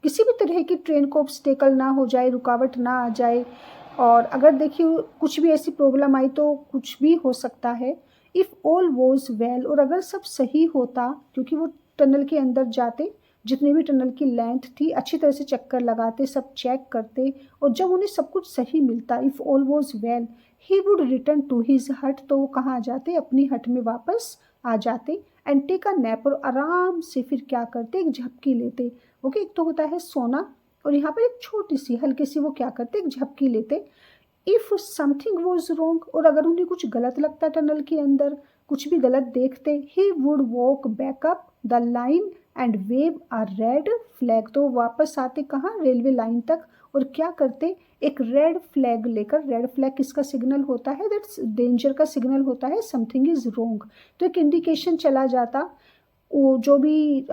किसी भी तरह की ट्रेन को ऑब्स्टेकल ना हो जाए, रुकावट ना आ जाए। और अगर देखिए कुछ भी ऐसी प्रॉब्लम आई तो कुछ भी हो सकता है। इफ़ ऑल वॉज वेल, और अगर सब सही होता, क्योंकि वो टनल के अंदर जाते, जितनी भी टनल की लेंथ थी अच्छी तरह से चक्कर लगाते, सब चेक करते, और जब उन्हें सब कुछ सही मिलता, if all was well, he would return to his hut, तो वो कहाँ आ जाते, अपनी हट में वापस आ जाते, एंड टेक अ नैप, और आराम से फिर क्या करते, एक झपकी लेते। ओके, एक तो होता है सोना, और यहाँ पर एक छोटी सी हल्की सी वो क्या करते, एक झपकी लेते। इफ समथिंग वॉज रॉन्ग, और अगर उन्हें कुछ गलत लगता टनल के अंदर, कुछ भी गलत देखते, he would walk back up the line and wave a red flag, तो वापस आते कहाँ, रेलवे लाइन तक, और क्या करते, एक रेड फ्लैग लेकर, रेड फ्लैग किसका सिग्नल होता है, दैट्स डेंजर का सिग्नल होता है, समथिंग इज रॉन्ग, तो एक इंडिकेशन चला जाता। वो जो भी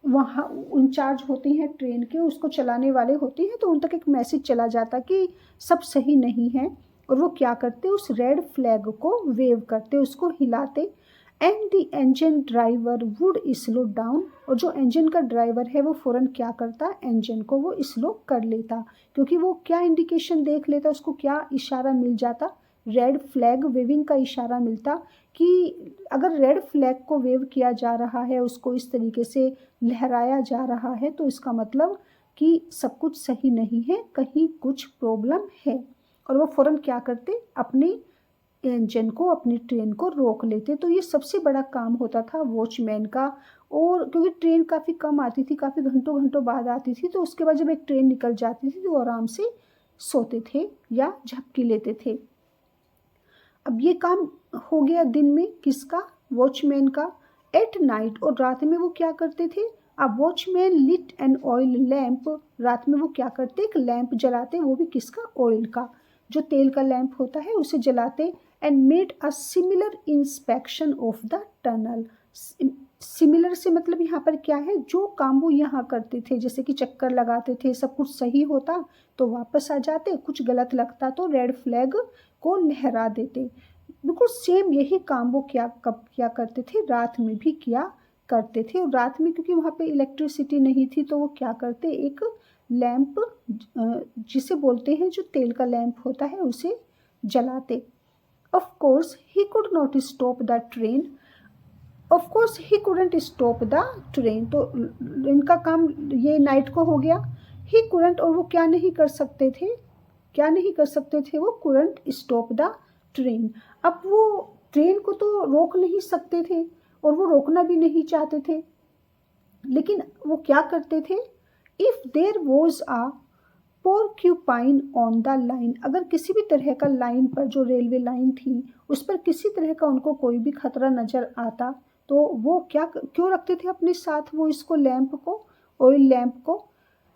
वहाँ इंचार्ज होती हैं ट्रेन के, उसको चलाने वाले होते हैं, तो उन तक एक मैसेज चला जाता कि सब सही नहीं है, और वो क्या करते, उस रेड फ्लैग को वेव करते, उसको हिलाते, and the engine driver would slow down, और जो इंजन का ड्राइवर है वो फ़ौरन क्या करता, इंजन को वो स्लो कर लेता, क्योंकि वो क्या इंडिकेशन देख लेता, उसको क्या इशारा मिल जाता, रेड फ्लैग वेविंग का इशारा मिलता, कि अगर रेड फ्लैग को वेव किया जा रहा है, उसको इस तरीके से लहराया जा रहा है, तो इसका मतलब कि सब कुछ सही नहीं है, कहीं कुछ प्रॉब्लम है, और वो फ़ौरन क्या करते, अपने इंजन को, अपनी ट्रेन को रोक लेते। तो ये सबसे बड़ा काम होता था वॉचमैन का, और क्योंकि ट्रेन काफ़ी कम आती थी, काफ़ी घंटों घंटों बाद आती थी, तो उसके बाद जब एक ट्रेन निकल जाती थी तो वो आराम से सोते थे या झपकी लेते थे। अब ये काम हो गया दिन में किसका, वॉचमैन का। एट नाइट, और रात में वो क्या करते थे, अब watchman lit an oil lamp, रात में वो क्या करते, एक लैंप जलाते, वो भी किसका, ऑयल का, जो तेल का लैंप होता है उसे जलाते, and made a similar inspection of the tunnel. Similar से मतलब यहाँ पर क्या है, जो काम वो यहाँ करते थे, जैसे कि चक्कर लगाते थे, सब कुछ सही होता तो वापस आ जाते, कुछ गलत लगता तो रेड फ्लैग को लहरा देते, बिल्कुल सेम यही काम वो क्या कब किया करते थे, रात में भी किया करते थे। और रात में क्योंकि वहाँ पे इलेक्ट्रिसिटी नहीं थी, तो वो क्या करते, एक लैंप जिसे बोलते हैं, जो तेल का लैंप होता है, उसे जलाते। Of course he could not stop the train, of course he couldn't stop the train, तो इनका काम ये नाइट को हो गया, ही कुडंट, और वो क्या नहीं कर सकते थे, क्या नहीं कर सकते थे, वो कुडंट स्टॉप द ट्रेन। अब वो ट्रेन को तो रोक नहीं सकते थे, और वो रोकना भी नहीं चाहते थे, लेकिन वो क्या करते थे, if there was a porcupine on the line, अगर किसी भी तरह का लाइन पर, जो रेलवे लाइन थी उस पर किसी तरह का उनको कोई भी खतरा नज़र आता, तो वो क्या क्यों रखते थे अपने साथ वो इसको, लैंप को, ऑयल लैंप को।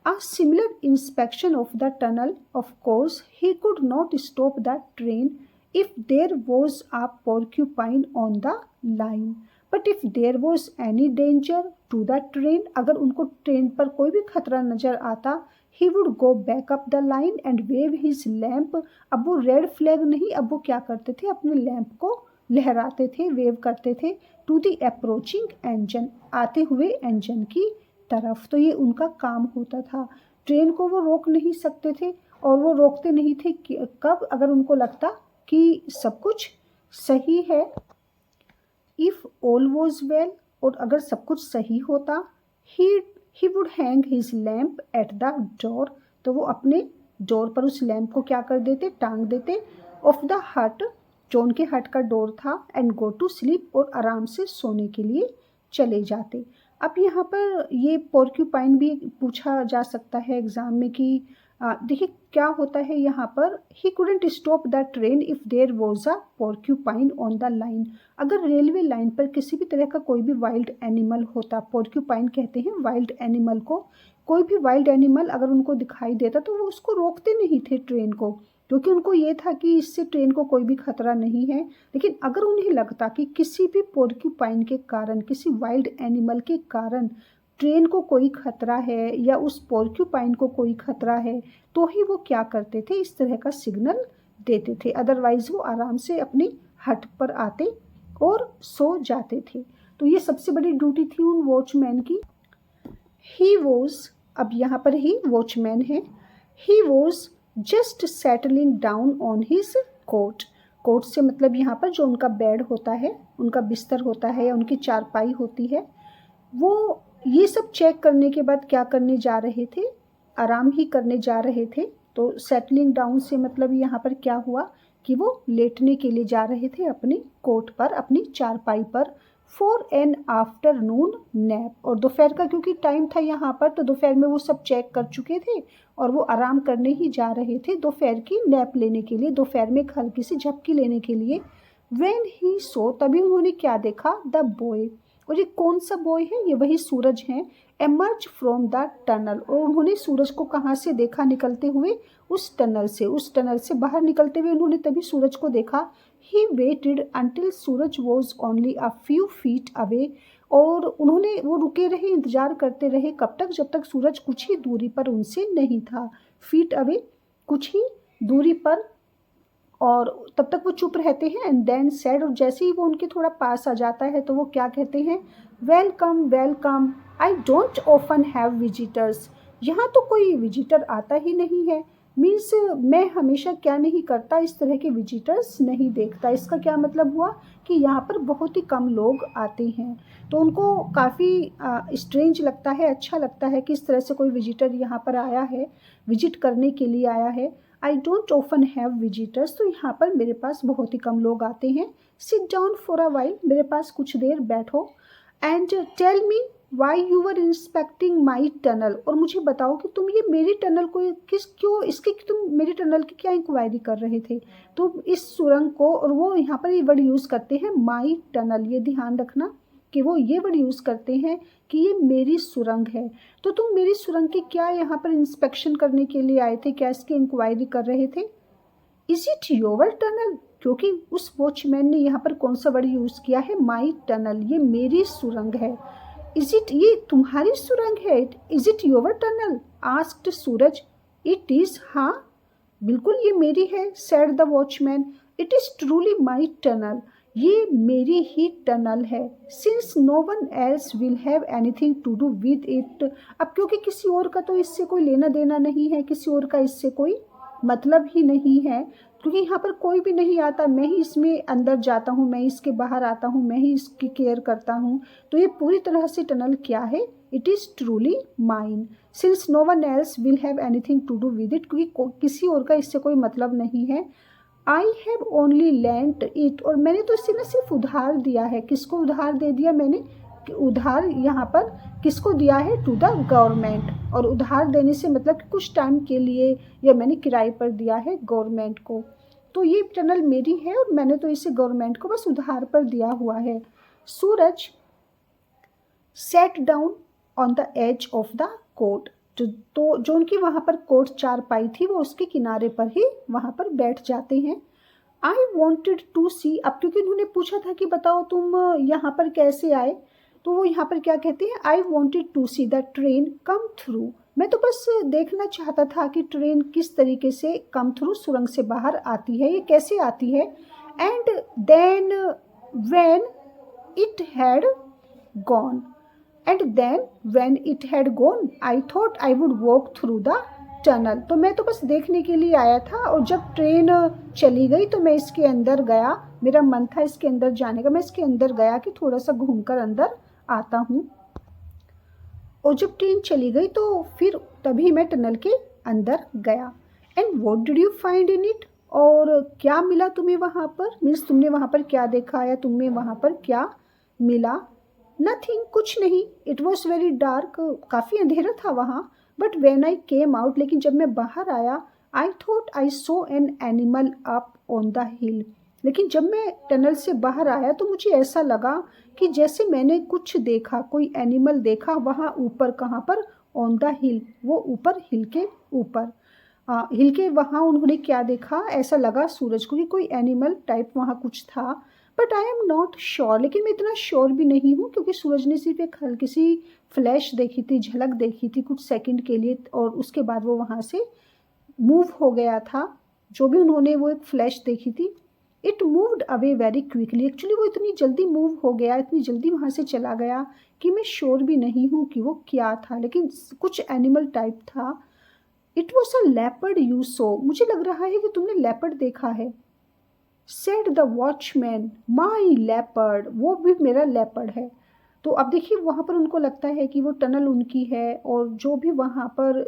A similar inspection of the tunnel, of course, he could not stop the train if there was a porcupine on the line. But if there was any danger to the train, अगर उनको ट्रेन पर कोई भी खतरा नजर आता, he would go back up the line and wave his lamp. अब वो रेड फ्लैग नहीं, अब वो क्या करते थे, अपने लैंप को लहराते थे, वेव करते थे, टू द अप्रोचिंग इंजन, आते हुए इंजन की तरफ। तो ये उनका काम होता था। ट्रेन को वो रोक नहीं सकते थे, और वो रोकते नहीं थे कब, अगर उनको लगता कि सब कुछ सही है, इफ़ ऑल वॉज वेल, और अगर सब कुछ सही होता, he would hang his lamp at the door, तो वो अपने डोर पर उस लैम्प को क्या कर देते, टांग देते, ऑफ द हट, जो उनके हट का डोर था, एंड गो टू स्लीप, और आराम से सोने के लिए चले जाते। अब यहाँ पर ये पोर्क्यूपाइन भी पूछा जा सकता है एग्ज़ाम में कि देखिए क्या होता है यहाँ पर, he couldn't stop the train if there was a porcupine on the line, अगर रेलवे लाइन पर किसी भी तरह का कोई भी वाइल्ड एनिमल होता, पोर्क्यूपाइन कहते हैं वाइल्ड एनिमल को, कोई भी वाइल्ड एनिमल अगर उनको दिखाई देता तो वो उसको रोकते नहीं थे ट्रेन को, क्योंकि उनको ये था कि इससे ट्रेन को कोई भी खतरा नहीं है। लेकिन अगर उन्हें लगता कि किसी भी पोर्क्यूपाइन के कारण, किसी वाइल्ड एनिमल के कारण ट्रेन को कोई खतरा है, या उस पोर्क्यूपाइन को कोई खतरा है, तो ही वो क्या करते थे, इस तरह का सिग्नल देते थे, अदरवाइज वो आराम से अपनी हट पर आते और सो जाते थे। तो ये सबसे बड़ी ड्यूटी थी उन वॉचमैन की। ही वॉज, अब यहाँ पर ही वॉचमैन है, he was just settling down on his cot, cot से मतलब यहाँ पर जो उनका बेड होता है, उनका बिस्तर होता है या उनकी चारपाई होती है, वो ये सब चेक करने के बाद क्या करने जा रहे थे, आराम ही करने जा रहे थे। तो सेटलिंग डाउन से मतलब यहाँ पर क्या हुआ कि वो लेटने के लिए जा रहे थे अपनी कोट पर, अपनी चारपाई पर, फॉर एन आफ्टरनून नैप। और दोपहर का क्योंकि टाइम था यहाँ पर, तो दोपहर में वो सब चेक कर चुके थे और वो आराम करने ही जा रहे थे दोपहर की नैप लेने के लिए, दोपहर में एक हल्की सी झपकी लेने के लिए। व्हेन ही सो, तभी उन्होंने क्या देखा, द बॉय। और ये कौन सा बॉय है, ये वही सूरज है। एमर्ज फ्रॉम द टनल, और उन्होंने सूरज को कहाँ से देखा, निकलते हुए उस टनल से, उस टनल से बाहर निकलते हुए उन्होंने तभी सूरज को देखा। He waited until Suraj was only a few feet away, और उन्होंने वो रुके रहे, इंतजार करते रहे, कब तक, जब तक सूरज कुछ ही दूरी पर उनसे नहीं था। फीट अवे, कुछ ही दूरी पर, और तब तक वो चुप रहते हैं। एंड देन सैड, और जैसे ही वो उनके थोड़ा पास आ जाता है तो वो क्या कहते हैं, welcome welcome, I don't often have visitors, यहाँ तो कोई विजिटर आता ही नहीं है। मीन्स मैं हमेशा क्या नहीं करता, इस तरह के विजिटर्स नहीं देखता। इसका क्या मतलब हुआ कि यहाँ पर बहुत ही कम लोग आते हैं। तो उनको काफ़ी स्ट्रेंज लगता है, अच्छा लगता है कि इस तरह से कोई विजिटर यहाँ पर आया है, विजिट करने के लिए आया है। I don't often have visitors, तो यहाँ पर मेरे पास बहुत ही कम लोग आते हैं। Sit down for a while, मेरे पास कुछ देर बैठो। And tell me why you were inspecting my tunnel, और मुझे बताओ कि तुम ये मेरी टनल को तुम मेरी टनल की क्या इंक्वायरी कर रहे थे, तुम इस सुरंग को। और वो यहाँ पर ये वर्ड यूज़ करते हैं माई टनल, ये ध्यान रखना कि वो ये वर्ड यूज़ करते हैं कि ये मेरी सुरंग है। तो तुम मेरी सुरंग की क्या यहाँ पर इंस्पेक्शन करने के लिए आए थे, क्या इसकी इंक्वायरी कर रहे थे। इज इट योर टनल, क्योंकि उस वॉचमैन ने यहाँ पर कौन सा वर्ड यूज़ किया है, माई टनल, ये मेरी सुरंग है। इज इट, ये तुम्हारी सुरंग है, is it your tunnel, asked Suraj. It is, हाँ बिल्कुल ये मेरी है, said the watchman. It is truly my tunnel, ये मेरी ही टनल है। Since no one else will have anything to do with it, अब क्योंकि किसी और का तो इससे कोई लेना देना नहीं है, किसी और का इससे कोई मतलब ही नहीं है, क्योंकि यहाँ पर कोई भी नहीं आता, मैं ही इसमें अंदर जाता हूँ, मैं इसके बाहर आता हूँ, मैं ही इसकी केयर करता हूँ। तो ये पूरी तरह से टनल क्या है, it is truly mine. Since no one else will have anything to do with it, क्योंकि किसी और का इससे कोई मतलब नहीं है। I have only lent it, और मैंने तो इसे ना सिर्फ उधार दिया है। किसको उधार दे दिया मैंने, उधार यहाँ पर किसको दिया है, टू द गवर्नमेंट। और उधार देने से मतलब कि कुछ टाइम के लिए, या मैंने किराए पर दिया है गवर्नमेंट को। तो ये टनल मेरी है और मैंने तो इसे गवर्नमेंट को बस उधार पर दिया हुआ है। Suraj sat down on the edge of the court, तो जो उनकी वहाँ पर कोर्ट चारपाई थी वो उसके किनारे पर ही वहाँ पर बैठ जाते हैं। आई वॉन्टेड टू सी, अब क्योंकि उन्होंने पूछा था कि बताओ तुम यहाँ पर कैसे आए, तो वो यहाँ पर क्या कहते हैं, I wanted to see the train come through, मैं तो बस देखना चाहता था कि ट्रेन किस तरीके से कम थ्रू, सुरंग से बाहर आती है, ये कैसे आती है। And then when it had gone, and then when it had gone I thought I would walk through the tunnel, तो मैं तो बस देखने के लिए आया था, और जब ट्रेन चली गई तो मैं इसके अंदर गया, मेरा मन था इसके अंदर जाने का, मैं इसके अंदर गया कि थोड़ा सा घूमकर अंदर आता हूँ। और जब ट्रेन चली गई तो फिर तभी मैं टनल के अंदर गया। And what did you find in it, और क्या मिला तुम्हें वहाँ पर, मीन्स तुमने वहाँ पर क्या देखा या तुम्हें वहाँ पर क्या मिला। नथिंग, कुछ नहीं। इट वॉज वेरी डार्क, काफ़ी अंधेरा था वहाँ। But when I came out, लेकिन जब मैं बाहर आया, आई thought I so an animal up on the हिल, लेकिन जब मैं टनल से बाहर आया तो मुझे ऐसा लगा कि जैसे मैंने कुछ देखा, कोई एनिमल देखा वहाँ ऊपर, कहाँ पर, ऑन द हिल, वो ऊपर हिल के ऊपर, हिल के वहाँ उन्होंने क्या देखा, ऐसा लगा सूरज को कि कोई एनिमल टाइप वहाँ कुछ था। But I am not sure, लेकिन मैं इतना श्योर भी नहीं हूँ, क्योंकि सूरज ने सिर्फ एक हल्की सी फ्लैश देखी थी, झलक देखी थी कुछ सेकंड के लिए, और उसके बाद वो वहाँ से मूव हो गया था। जो भी उन्होंने वो एक फ्लैश देखी थी, it moved away very quickly, actually वो इतनी जल्दी मूव हो गया, इतनी जल्दी वहाँ से चला गया कि मैं श्योर भी नहीं हूँ कि वो क्या था, लेकिन कुछ एनिमल टाइप था। It was a leopard you so, मुझे लग रहा है कि तुमने लेपर्ड देखा है। Said the watchman my leopard, वो भी मेरा लेपर्ड है। तो अब देखिए वहाँ पर उनको लगता है कि वो टनल उनकी है और जो भी वहाँ पर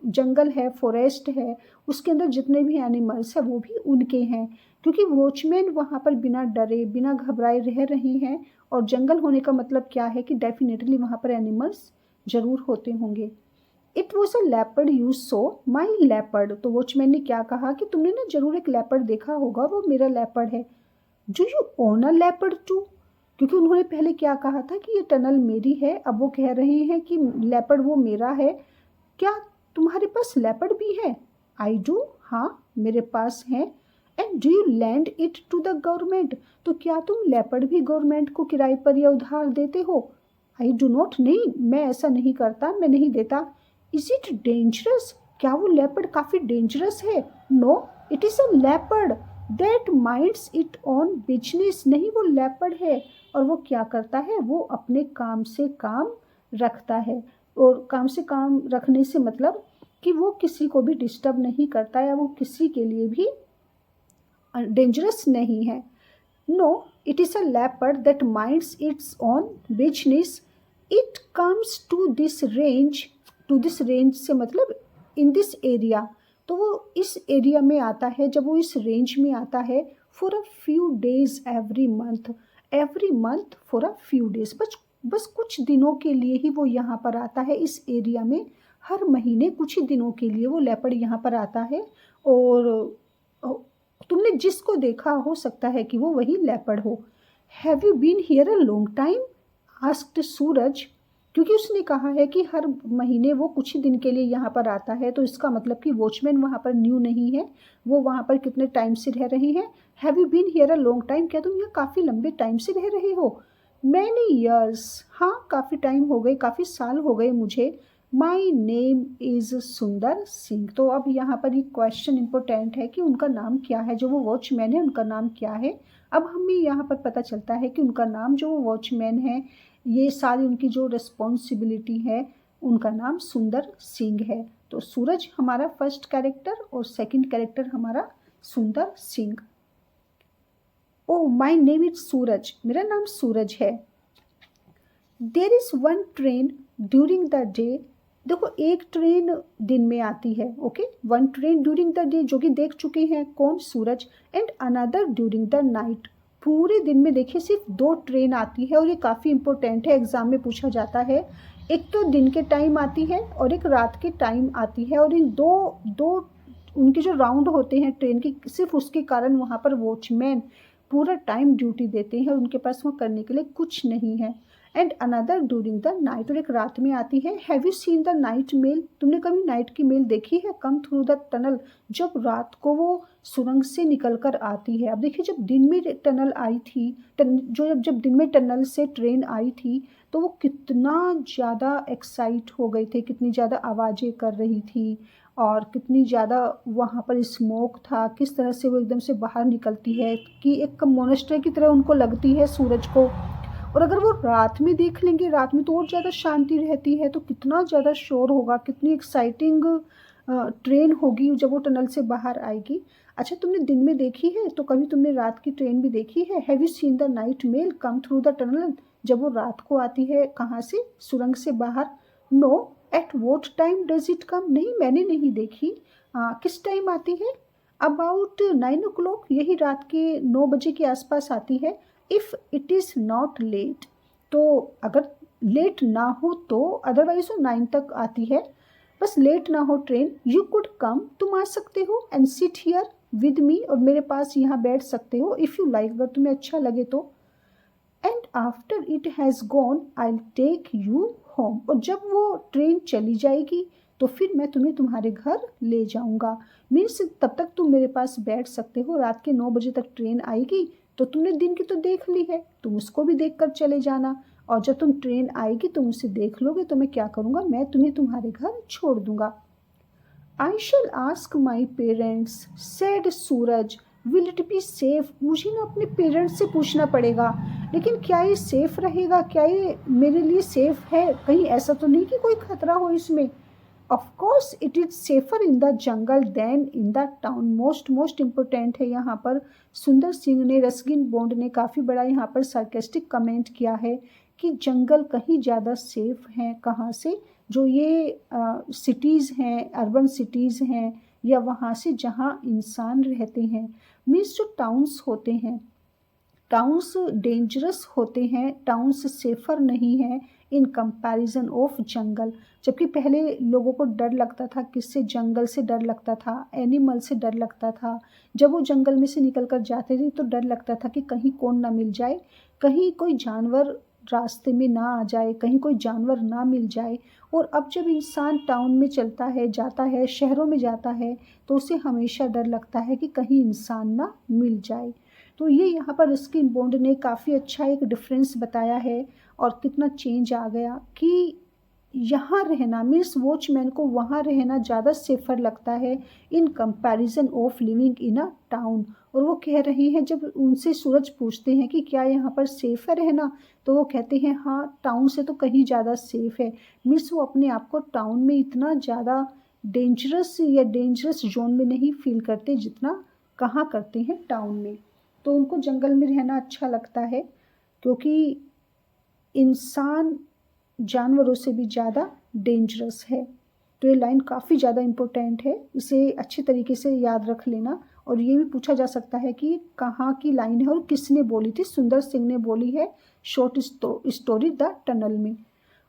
जंगल है, फॉरेस्ट है, उसके अंदर जितने भी एनिमल्स हैं वो भी उनके हैं, क्योंकि वॉचमैन वहाँ पर बिना डरे बिना घबराए रह रहे हैं। और जंगल होने का मतलब क्या है कि डेफिनेटली वहाँ पर एनिमल्स ज़रूर होते होंगे। It was a leopard you so my leopard, तो वॉचमैन ने क्या कहा कि तुमने ना जरूर एक लेपर्ड देखा होगा, वो मेरा लेपर्ड है। Do you own a leopard too, क्योंकि उन्होंने पहले क्या कहा था कि ये टनल मेरी है, अब वो कह रहे हैं कि लेपर्ड वो मेरा है, क्या तुम्हारे पास लेपर्ड भी है? आई डू, हाँ मेरे पास है। And do you lend it to the government, तो क्या तुम लेपर्ड भी गवर्नमेंट को किराए पर या उधार देते हो? आई डू नॉट, नहीं मैं ऐसा नहीं करता, मैं नहीं देता। इज इट डेंजरस, क्या वो लेपर्ड काफ़ी डेंजरस है? No it is a leopard that minds it own business, नहीं वो लेपर्ड है और वो क्या करता है, वो अपने काम से काम रखता है। और काम से काम रखने से मतलब कि वो किसी को भी डिस्टर्ब नहीं करता या वो किसी के लिए भी डेंजरस नहीं है। No it is a leopard that minds its own business, it comes to this range, to this range से मतलब इन दिस एरिया, तो वो इस एरिया में आता है, जब वो इस रेंज में आता है for a few days every month for a few days, बस कुछ दिनों के लिए ही वो यहाँ पर आता है इस एरिया में, हर महीने कुछ ही दिनों के लिए वो लेपर्ड यहाँ पर आता है। और तुमने जिसको देखा हो सकता है कि वो वही लेपर्ड हो। Have you been here a long time, asked Suraj, क्योंकि उसने कहा है कि हर महीने वो कुछ ही दिन के लिए यहाँ पर आता है, तो इसका मतलब कि वॉचमैन वहाँ पर न्यू नहीं है, वो वहाँ पर कितने टाइम से रह रही है। Have you been here a long time, क्या तुम यहाँ काफ़ी लंबे टाइम से रह रहे हो? मैनी ईयर्स, हाँ काफ़ी टाइम हो गए, काफ़ी साल हो गए मुझे। माई नेम इज़ सुंदर सिंह, तो अब यहाँ पर ये क्वेश्चन इम्पोर्टेंट है कि उनका नाम क्या है, जो वो वॉचमैन है उनका नाम क्या है। अब हमें यहाँ पर पता चलता है कि उनका नाम, जो वॉचमैन है, ये सारी उनकी जो रिस्पॉन्सिबिलिटी है, उनका नाम सुंदर सिंह है। तो सूरज हमारा फर्स्ट कैरेक्टर और सेकंड कैरेक्टर हमारा Sundar Singh. Oh my name is Suraj, मेरा नाम सूरज है। There is one train during the day, देखो एक ट्रेन दिन में आती है, okay, one train during the day जो कि देख चुके हैं कौन, Suraj, and another during the night, पूरे दिन में देखिए सिर्फ 2 ट्रेन आती है और ये काफ़ी इंपॉर्टेंट है, एग्जाम में पूछा जाता है। एक तो दिन के टाइम आती है और एक रात के टाइम आती है, और इन दो उनके जो राउंड होते हैं ट्रेन की, सिर्फ उसके कारण वहाँ पर वॉचमैन पूरा टाइम ड्यूटी देते हैं और उनके पास वहाँ करने के लिए कुछ नहीं है। And another during the night, और एक रात में आती है। Have you seen the night mail, तुमने कभी नाइट की मेल देखी है? कम थ्रू द टनल, जब रात को वो सुरंग से निकल कर आती है। अब देखिए जब दिन में टनल आई थी, जब दिन में टनल से ट्रेन आई थी, तो वो कितना ज़्यादा एक्साइट हो गए थे, कितनी ज़्यादा आवाज़ें कर रही थी और कितनी ज़्यादा वहाँ पर स्मोक था, किस तरह से वो एकदम से बाहर निकलती है कि एक मोनेस्ट्री की तरह उनको लगती है सूरज को। और अगर वो रात में देख लेंगे, रात में तो और ज़्यादा शांति रहती है, तो कितना ज़्यादा शोर होगा, कितनी एक्साइटिंग ट्रेन होगी जब वो टनल से बाहर आएगी। अच्छा तुमने दिन में देखी है, तो कभी तुमने रात की ट्रेन भी देखी है? Have you seen the night mail come through the tunnel, जब वो रात को आती है, कहाँ से, सुरंग से बाहर। No at what time does it come, नहीं मैंने नहीं देखी। किस टाइम आती है? अबाउट 9 o'clock, यही रात के 9 बजे के आसपास आती है। If it is not let, तो अगर लेट ना हो तो, अदरवाइज वो 9 तक आती है, बस लेट ना हो ट्रेन। यू कुड कम, तुम आ सकते हो, and sit here with me, और मेरे पास यहाँ बैठ सकते हो, इफ़ यू लाइक, अगर तुम्हें अच्छा लगे तो। And after it has gone I take you home, और जब वो ट्रेन चली जाएगी तो फिर मैं तुम्हें तुम्हारे घर ले जाऊंगा। मीन्स तब तक तुम मेरे पास बैठ सकते हो, रात के 9 बजे तक ट्रेन आएगी, तो तुमने दिन की तो देख ली है, तुम उसको भी देख कर चले जाना, और जब तुम ट्रेन आएगी तुम उसे देख लोगे, तो मैं क्या करूँगा, मैं तुम्हें तुम्हारे घर छोड़ दूँगा। I shall ask my parents said Suraj, will it be safe, मुझे ना अपने पेरेंट्स से पूछना पड़ेगा, लेकिन क्या ये सेफ़ रहेगा, क्या ये मेरे लिए सेफ़ है, कहीं ऐसा तो नहीं कि कोई ख़तरा हो इसमें। Of course it is safer in the jungle than in the town. Most important है यहाँ पर, सुंदर सिंह ने, रस्किन बॉन्ड ने काफ़ी बड़ा यहाँ पर सार्केस्टिक कमेंट किया है कि जंगल कहीं ज़्यादा सेफ हैं। कहाँ से? जो ये सिटीज़ हैं, अर्बन सिटीज़ हैं, या वहाँ से जहाँ इंसान रहते हैं। मीन्स जो टाउन्स होते हैं, टाउन्स डेंजरस होते हैं, टाउन्स सेफर नहीं है इन कंपैरिजन ऑफ जंगल। जबकि पहले लोगों को डर लगता था, किससे? जंगल से डर लगता था, एनिमल से डर लगता था। जब वो जंगल में से निकल कर जाते थे तो डर लगता था कि कहीं कौन ना मिल जाए, कहीं कोई जानवर रास्ते में ना आ जाए, कहीं कोई जानवर ना मिल जाए। और अब जब इंसान टाउन में चलता है, जाता है, शहरों में जाता है, तो उसे हमेशा डर लगता है कि कहीं इंसान ना मिल जाए। तो ये यहाँ पर रस्किन बॉन्ड ने काफ़ी अच्छा एक डिफरेंस बताया है, और कितना चेंज आ गया कि यहाँ रहना मीन्स वॉचमैन को वहाँ रहना ज़्यादा सेफर लगता है in comparison of living in a town. और वो कह रहे हैं, जब उनसे सूरज पूछते हैं कि क्या यहाँ पर सेफ है रहना, तो वो कहते हैं हाँ, टाउन से तो कहीं ज़्यादा सेफ है। मीन्स वो अपने आप को टाउन में इतना ज़्यादा डेंजरस या डेंजरस जोन में नहीं फील करते जितना कहाँ करते हैं, टाउन में। तो उनको जंगल में रहना अच्छा लगता है, क्योंकि इंसान जानवरों से भी ज़्यादा डेंजरस है। तो ये लाइन काफ़ी ज़्यादा इम्पोर्टेंट है, इसे अच्छे तरीके से याद रख लेना। और ये भी पूछा जा सकता है कि कहाँ की लाइन है और किसने बोली थी? सुंदर सिंह ने बोली है शॉर्ट स्टोरी द टनल में।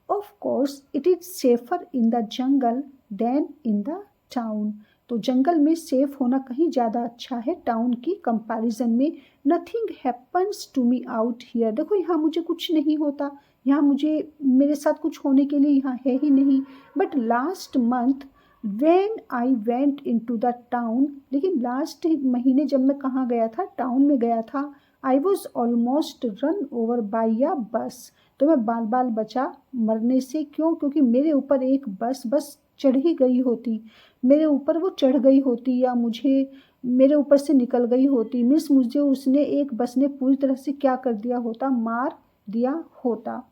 Of course it is safer in the jungle than in the town. तो जंगल में सेफ होना कहीं ज़्यादा अच्छा है टाउन की कंपैरिजन में। Nothing happens to me out here. देखो यहाँ मुझे कुछ नहीं होता, यहाँ मुझे, मेरे साथ कुछ होने के लिए यहाँ है ही नहीं। But last month when I went into the town, लेकिन लास्ट महीने जब मैं कहाँ गया था? टाउन में गया था। I was almost run over by a bus. तो मैं बाल बाल बचा मरने से। क्यों? क्योंकि मेरे ऊपर एक बस चढ़ ही गई होती, मेरे ऊपर वो चढ़ गई होती, या मुझे मेरे ऊपर से निकल गई होती। मीन्स मुझे उसने, एक बस ने पूरी तरह से क्या कर दिया होता? मार दिया होता।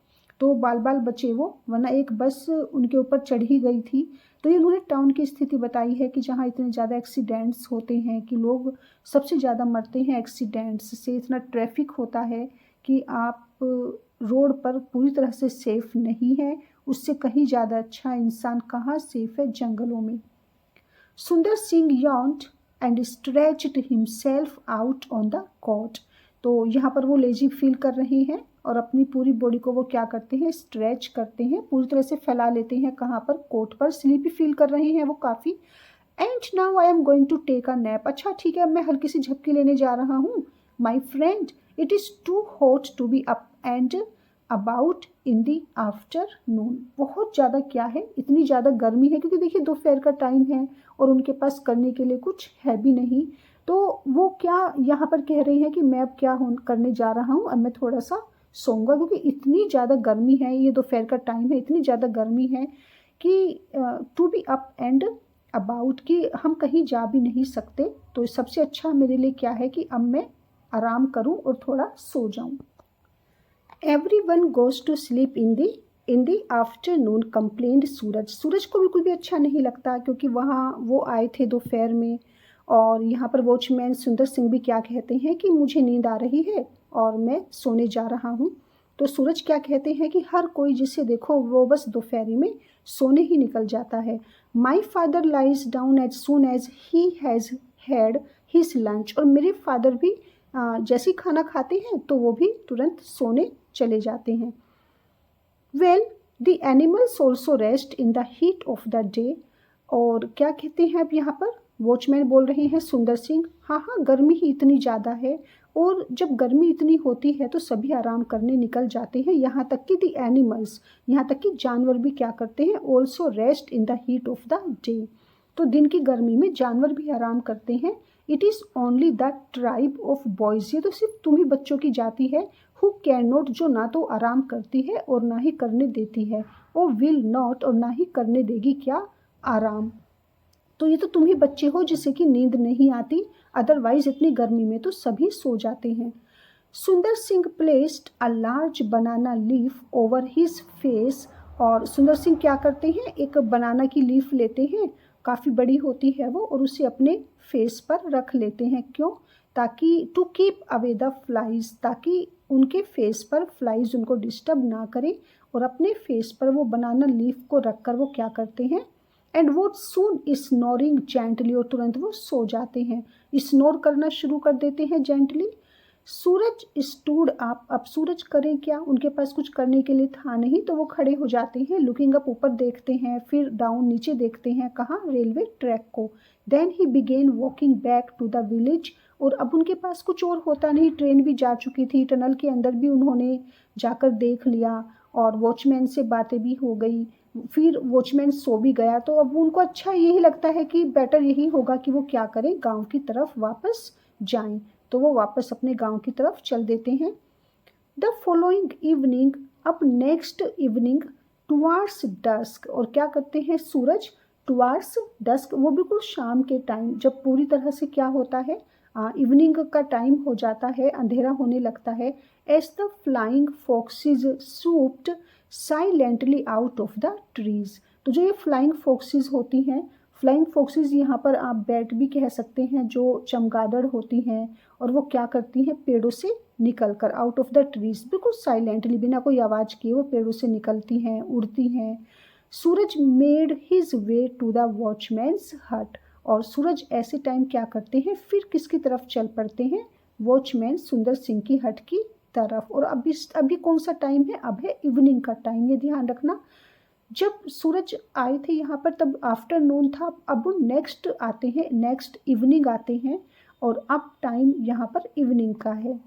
तो बाल बाल बचे वो, वरना एक बस उनके ऊपर चढ़ ही गई थी। तो ये उन्होंने टाउन की स्थिति बताई है कि जहाँ इतने ज़्यादा एक्सीडेंट्स होते हैं, कि लोग सबसे ज़्यादा मरते हैं एक्सीडेंट्स से, इतना ट्रैफिक होता है कि आप रोड पर पूरी तरह से सेफ नहीं है। उससे कहीं ज़्यादा अच्छा इंसान कहाँ सेफ है? जंगलों में। सुंदर Singh yawned and stretched himself out on the cot। तो यहाँ पर वो लेजी फील कर रहे हैं और अपनी पूरी बॉडी को वो क्या करते हैं? स्ट्रेच करते हैं, पूरी तरह से फैला लेते हैं। कहाँ पर? कोट पर। स्लीपी फील कर रहे हैं वो काफ़ी। And now I am going to take a nap. अच्छा ठीक है, अब मैं हल्की सी झपकी लेने जा रहा हूँ। My friend it is too hot to be up and about in the afternoon. बहुत ज़्यादा क्या है? इतनी ज़्यादा गर्मी है, क्योंकि देखिए दोपहर का टाइम है और उनके पास करने के लिए कुछ है भी नहीं। तो वो क्या यहाँ पर कह रही हैं कि मैं अब क्या करने जा रहा हूँ? अब मैं थोड़ा सा सोऊंगा, क्योंकि इतनी ज़्यादा गर्मी है, ये दोपहर का टाइम है, इतनी ज़्यादा गर्मी है कि to be up and about, कि हम कहीं जा भी नहीं सकते। तो सबसे अच्छा मेरे लिए क्या है कि अब मैं आराम करूं और थोड़ा सो जाऊं। Everyone goes to sleep in the afternoon complained Suraj. Suraj को बिल्कुल भी अच्छा नहीं लगता, क्योंकि वहाँ वो आए थे दोपहर में। और यहाँ पर वॉचमैन सुंदर सिंह भी क्या कहते हैं कि मुझे नींद आ रही है और मैं सोने जा रहा हूँ। तो सूरज क्या कहते हैं कि हर कोई जिसे देखो वो बस दोपहरी में सोने ही निकल जाता है। My father lies down as soon as he has had his lunch. और मेरे फादर भी जैसे ही खाना खाते हैं तो वो भी तुरंत सोने चले जाते हैं। Well the animals also rest in the heat of the day. और क्या कहते हैं अब यहाँ पर वॉचमैन बोल रहे हैं सुंदर सिंह, हाँ गर्मी ही इतनी ज़्यादा है, और जब गर्मी इतनी होती है तो सभी आराम करने निकल जाते हैं, यहाँ तक कि द एनिमल्स, यहाँ तक कि जानवर भी क्या करते हैं? Also rest in the heat of the day. तो दिन की गर्मी में जानवर भी आराम करते हैं। It is only the tribe of boys. ये तो सिर्फ तुम्ही बच्चों की जाति है। हु कैन नॉट, जो ना तो आराम करती है और ना ही करने देती है। ओ विल नॉट, और ना ही करने देगी क्या? आराम। तो ये तो तुम ही बच्चे हो जिसे कि नींद नहीं आती, अदरवाइज इतनी गर्मी में तो सभी सो जाते हैं। सुंदर Singh placed a large banana leaf over his face और सुंदर सिंह क्या करते हैं, एक बनाना की लीफ लेते हैं, काफ़ी बड़ी होती है वो, और उसे अपने फेस पर रख लेते हैं। क्यों? ताकि to keep away the flies, ताकि उनके फेस पर फ्लाइज उनको डिस्टर्ब ना करें। और अपने फेस पर वो बनाना लीफ को रखकर वो क्या करते हैं, एंड वो सून स्नोरिंग जेंटली, और तुरंत वो सो जाते हैं, स्नोर करना शुरू कर देते हैं जेंटली। सूरज स्टूड अप, अब सूरज करें क्या, उनके पास कुछ करने के लिए था नहीं, तो वो खड़े हो जाते हैं, लुकिंग अप, ऊपर देखते हैं, फिर डाउन नीचे देखते हैं, कहाँ, रेलवे ट्रैक को। Then he began walking back to the village, और अब उनके पास कुछ और होता नहीं, ट्रेन भी जा चुकी थी, टनल के अंदर भी उन्होंने जाकर देख लिया, और वॉचमैन से बातें भी हो गई, फिर वॉचमैन सो भी गया। तो अब उनको अच्छा यही लगता है कि बेटर यही होगा कि वो क्या करें, गांव की तरफ वापस जाएं। तो वो वापस अपने गांव की तरफ चल देते हैं। द फॉलोइंग इवनिंग, अब नेक्स्ट इवनिंग टुवार्ड्स डस्क, और क्या करते हैं सूरज, टुवार्ड्स डस्क, वो बिल्कुल शाम के टाइम, जब पूरी तरह से क्या होता है, इवनिंग का टाइम हो जाता है, अंधेरा होने लगता है। As the flying foxes swooped silently out of the trees, तो जो ये फ्लाइंग फॉक्सेस होती हैं, फ्लाइंग फॉक्सेस यहाँ पर आप बैट भी कह सकते हैं, जो चमगादड़ होती हैं, और वो क्या करती हैं, पेड़ों से निकलकर, आउट ऑफ द ट्रीज, बिल्कुल साइलेंटली, बिना कोई आवाज़ किए वो पेड़ों से निकलती हैं, उड़ती हैं। Suraj made his way to the watchman's hut, और सूरज ऐसे टाइम क्या करते हैं, फिर किसकी तरफ चल पड़ते हैं, वॉचमैन सुंदर सिंह की हट की तरफ। और अभी कौन सा टाइम है, अब है इवनिंग का टाइम, ये ध्यान रखना। जब सूरज आए थे यहाँ पर तब आफ्टरनून था, अब नेक्स्ट आते हैं, नेक्स्ट इवनिंग आते हैं, और अब टाइम यहाँ पर इवनिंग का है।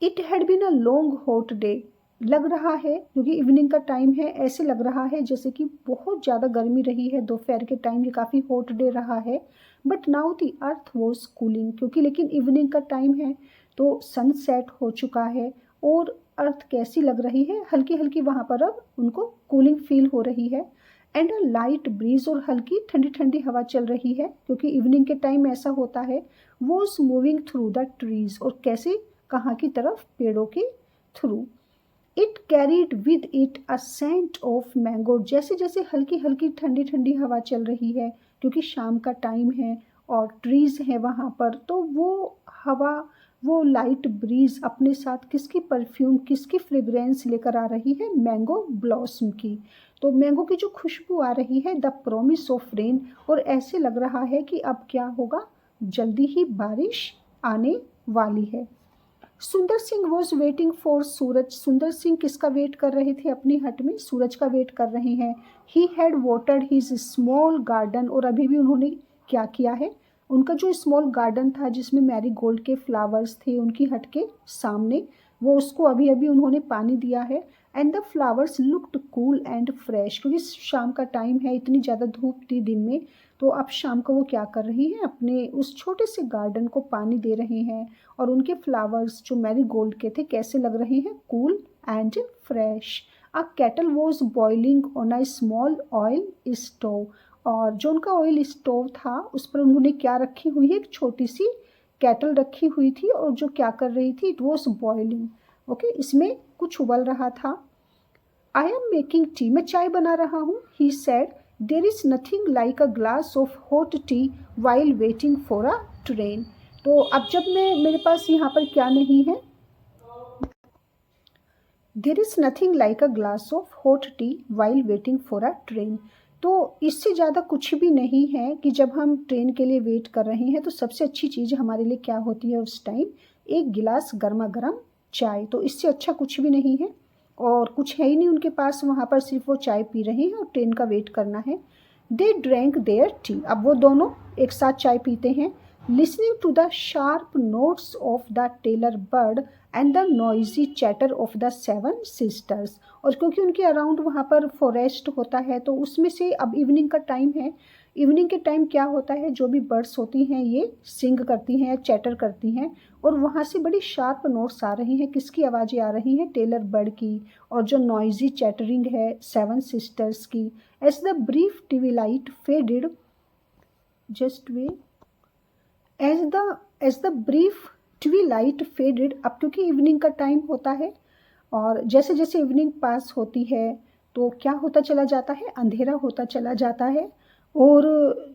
It had been a long hot day, लग रहा है क्योंकि इवनिंग का टाइम है, ऐसे लग रहा है जैसे कि बहुत ज़्यादा गर्मी रही है दोपहर के टाइम, ये काफ़ी हॉट डे रहा है। But now the earth was cooling, क्योंकि लेकिन इवनिंग का टाइम है तो सनसेट हो चुका है, और अर्थ कैसी लग रही है, हल्की हल्की वहाँ पर अब उनको कूलिंग फील हो रही है। एंड अ लाइट ब्रीज, और हल्की ठंडी ठंडी हवा चल रही है, क्योंकि इवनिंग के टाइम ऐसा होता है। Was moving through the trees, और कैसे, कहाँ की तरफ, पेड़ों के through. It carried with it a scent of mango, जैसे जैसे हल्की हल्की ठंडी ठंडी हवा चल रही है, क्योंकि शाम का टाइम है और ट्रीज है वहाँ पर, तो वो हवा, वो लाइट ब्रीज अपने साथ किसकी परफ्यूम, किसकी फ्रेग्रेंस लेकर आ रही है, मैंगो ब्लॉसम की। तो मैंगो की जो खुशबू आ रही है, द प्रोमिस ऑफ रेन, और ऐसे लग रहा है कि अब क्या होगा, जल्दी ही बारिश आने वाली है। सुंदर सिंह वॉज वेटिंग फॉर सूरज, सुंदर सिंह किसका वेट कर रहे थे अपनी हट में, सूरज का वेट कर रहे हैं। He had watered his small garden, और अभी भी उन्होंने क्या किया है, उनका जो स्मॉल गार्डन था जिसमें मैरी गोल्ड के फ्लावर्स थे उनकी हट के सामने, वो उसको अभी अभी उन्होंने पानी दिया है। And the flowers looked cool and fresh, क्योंकि शाम का टाइम है, इतनी ज़्यादा धूप थी दिन में, तो अब शाम को वो क्या कर रही हैं, अपने उस छोटे से गार्डन को पानी दे रहे हैं। और उनके फ्लावर्स जो मैरी गोल्ड के थे कैसे लग रहे हैं, cool and fresh. A kettle was boiling on a small oil stove, और जो उनका ऑयल स्टोव था उस पर उन्होंने क्या रखी हुई है, एक छोटी सी केटल रखी हुई थी, और जो क्या कर रही थी, इट वॉज बॉइलिंग, ओके, इसमें कुछ उबल रहा था। आई एम मेकिंग टी, मैं चाय बना रहा हूँ, he said. There is nothing like a glass of hot T while waiting for a train, तो अब जब मैं, मेरे पास यहाँ पर क्या नहीं है, there is nothing like a glass of hot T while waiting for a train, तो इससे ज़्यादा कुछ भी नहीं है कि जब हम ट्रेन के लिए वेट कर रहे हैं तो सबसे अच्छी चीज़ हमारे लिए क्या होती है उस टाइम, एक गिलास गर्मा गर्म चाय, तो इससे अच्छा कुछ भी नहीं है। और कुछ है ही नहीं उनके पास वहाँ पर, सिर्फ वो चाय पी रहे हैं और ट्रेन का वेट करना है। दे ड्रैंक देयर टी, अब वो दोनों एक साथ चाय पीते हैं। Listening to the sharp notes of the tailor bird and the noisy chatter of the seven sisters, और क्योंकि उनके अराउंड वहाँ पर फॉरेस्ट होता है तो उसमें से, अब इवनिंग का टाइम है, इवनिंग के टाइम क्या होता है, जो भी बर्ड्स होती हैं ये सिंग करती हैं या चैटर करती हैं, और वहाँ से बड़ी शार्प नोट्स आ रही हैं, किसकी आवाज़ें आ रही हैं, टेलर बर्ड की, और जो नॉइजी चैटरिंग है सेवन सिस्टर्स की। As the brief twilight faded, just way, as the brief twilight faded, अब क्योंकि इवनिंग का टाइम होता है और जैसे जैसे इवनिंग पास होती है तो क्या होता चला जाता है, अंधेरा होता चला जाता है, और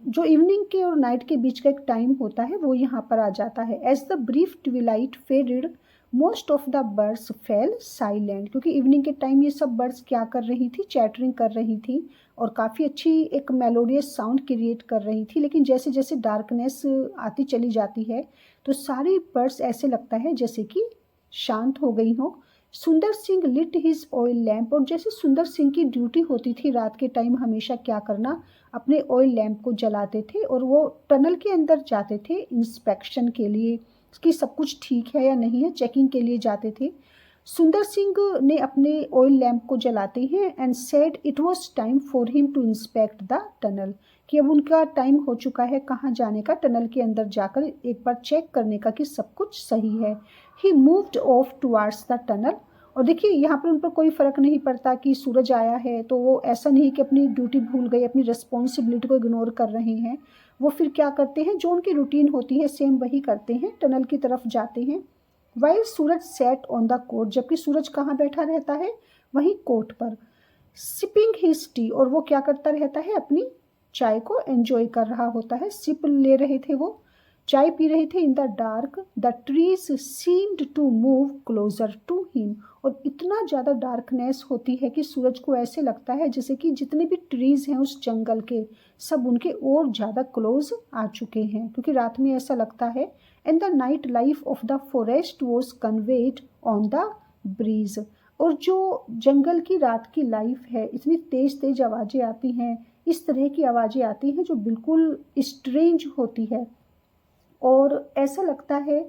जो इवनिंग के और नाइट के बीच का एक टाइम होता है वो यहाँ पर आ जाता है। As the brief twilight faded most of the birds fell silent, क्योंकि इवनिंग के टाइम ये सब बर्ड्स क्या कर रही थी, चैटरिंग कर रही थी और काफ़ी अच्छी एक मेलोडियस साउंड क्रिएट कर रही थी। लेकिन जैसे जैसे डार्कनेस आती चली जाती है तो सारी बर्ड्स ऐसे लगता है जैसे कि शांत हो गई हो। Sunder Singh lit his oil lamp, और जैसे सुंदर सिंह की ड्यूटी होती थी रात के टाइम हमेशा क्या करना, अपने ऑयल लैम्प को जलाते थे और वो टनल के अंदर जाते थे इंस्पेक्शन के लिए कि सब कुछ ठीक है या नहीं है, चेकिंग के लिए जाते थे। सुंदर सिंह ने अपने ऑयल लैम्प को जलाते हैं and said it was time for him to inspect the tunnel, कि अब उनका टाइम हो चुका है कहाँ जाने का, टनल के अंदर जाकर एक बार चेक करने का कि सब कुछ सही है। He moved off towards the tunnel, और देखिए यहाँ पर उन पर कोई फ़र्क नहीं पड़ता कि सूरज आया है, तो वो ऐसा नहीं कि अपनी ड्यूटी भूल गए, अपनी रिस्पॉन्सिबिलिटी को इग्नोर कर रहे हैं। वो फिर क्या करते हैं, जो उनकी रूटीन होती है सेम वही करते हैं, टनल की तरफ जाते हैं। While Suraj set on the court, जबकि सूरज कहाँ बैठा रहता है, वहीं कोर्ट पर। सिपिंग हिज टी, और वो क्या करता रहता है, अपनी चाय को एंजॉय कर रहा होता है, सिप ले रहे थे, वो चाय पी रहे थे। In the dark the trees seemed to move closer to him, और इतना ज़्यादा डार्कनेस होती है कि सूरज को ऐसे लगता है जैसे कि जितने भी ट्रीज हैं उस जंगल के सब उनके और ज़्यादा क्लोज आ चुके हैं, क्योंकि रात में ऐसा लगता है। And the night life of the forest was conveyed on the breeze, और जो जंगल की रात की लाइफ है, इतनी तेज़ तेज़ आवाज़ें आती हैं, इस तरह की आवाज़ें आती हैं जो बिल्कुल स्ट्रेंज होती है, और ऐसा लगता है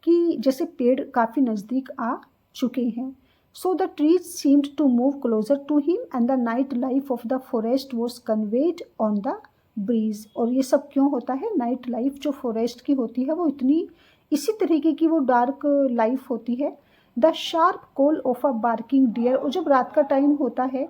कि जैसे पेड़ काफ़ी नज़दीक आ चुके हैं। So the trees seemed to move closer to him and the night life of the forest was conveyed on the breeze, और ये सब क्यों होता है, नाइट लाइफ जो फॉरेस्ट की होती है वो इतनी इसी तरीके की वो डार्क लाइफ होती है। The sharp call of a barking deer, और जब रात का टाइम होता है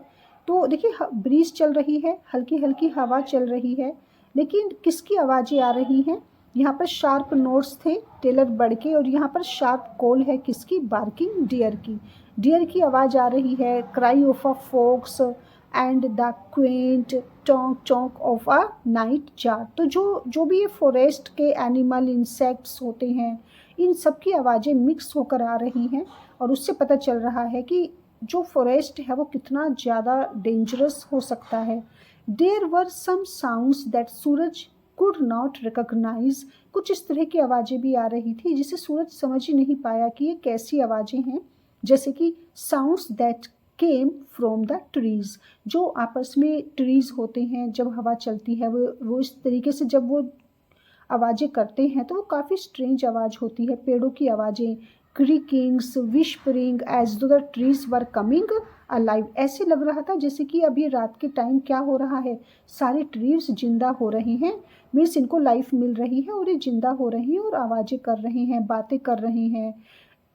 तो देखिए ब्रीज चल रही है, हल्की हल्की हवा चल रही है, लेकिन किसकी आवाज़ें आ रही हैं, यहाँ पर शार्प नोट्स थे टेलर बर्ड के, और यहाँ पर शार्प कॉल है किसकी, बार्किंग डियर की। डियर की आवाज़ आ रही है, cry of a fox and the quaint चौंक चौंक ऑफ अ नाइट जार। तो जो भी ये फॉरेस्ट के एनिमल इंसेक्ट्स होते हैं इन सब की आवाज़ें मिक्स होकर आ रही हैं, और उससे पता चल रहा है कि जो फॉरेस्ट है वो कितना ज़्यादा डेंजरस हो सकता है। There were some sounds that Suraj could not recognise, कुछ इस तरह की आवाज़ें भी आ रही थी जिसे सूरज समझ ही नहीं पाया कि ये कैसी आवाज़ें हैं, जैसे कि sounds that came from the trees, जो आपस में ट्रीज होते हैं जब हवा चलती है वो इस तरीके से जब वो आवाज़ें करते हैं तो वो काफ़ी स्ट्रेंज आवाज़ होती है, पेड़ों की आवाज़ें, क्रीकिंग्स विस्परिंग एज दो the trees were coming alive, ऐसे लग रहा था जैसे कि अभी रात के टाइम क्या हो रहा है, सारे ट्रीज जिंदा हो रहे हैं, मीन्स इनको लाइफ मिल रही है और ये जिंदा हो रही हैं और आवाज़ें कर रहे हैं, बातें कर रहे हैं।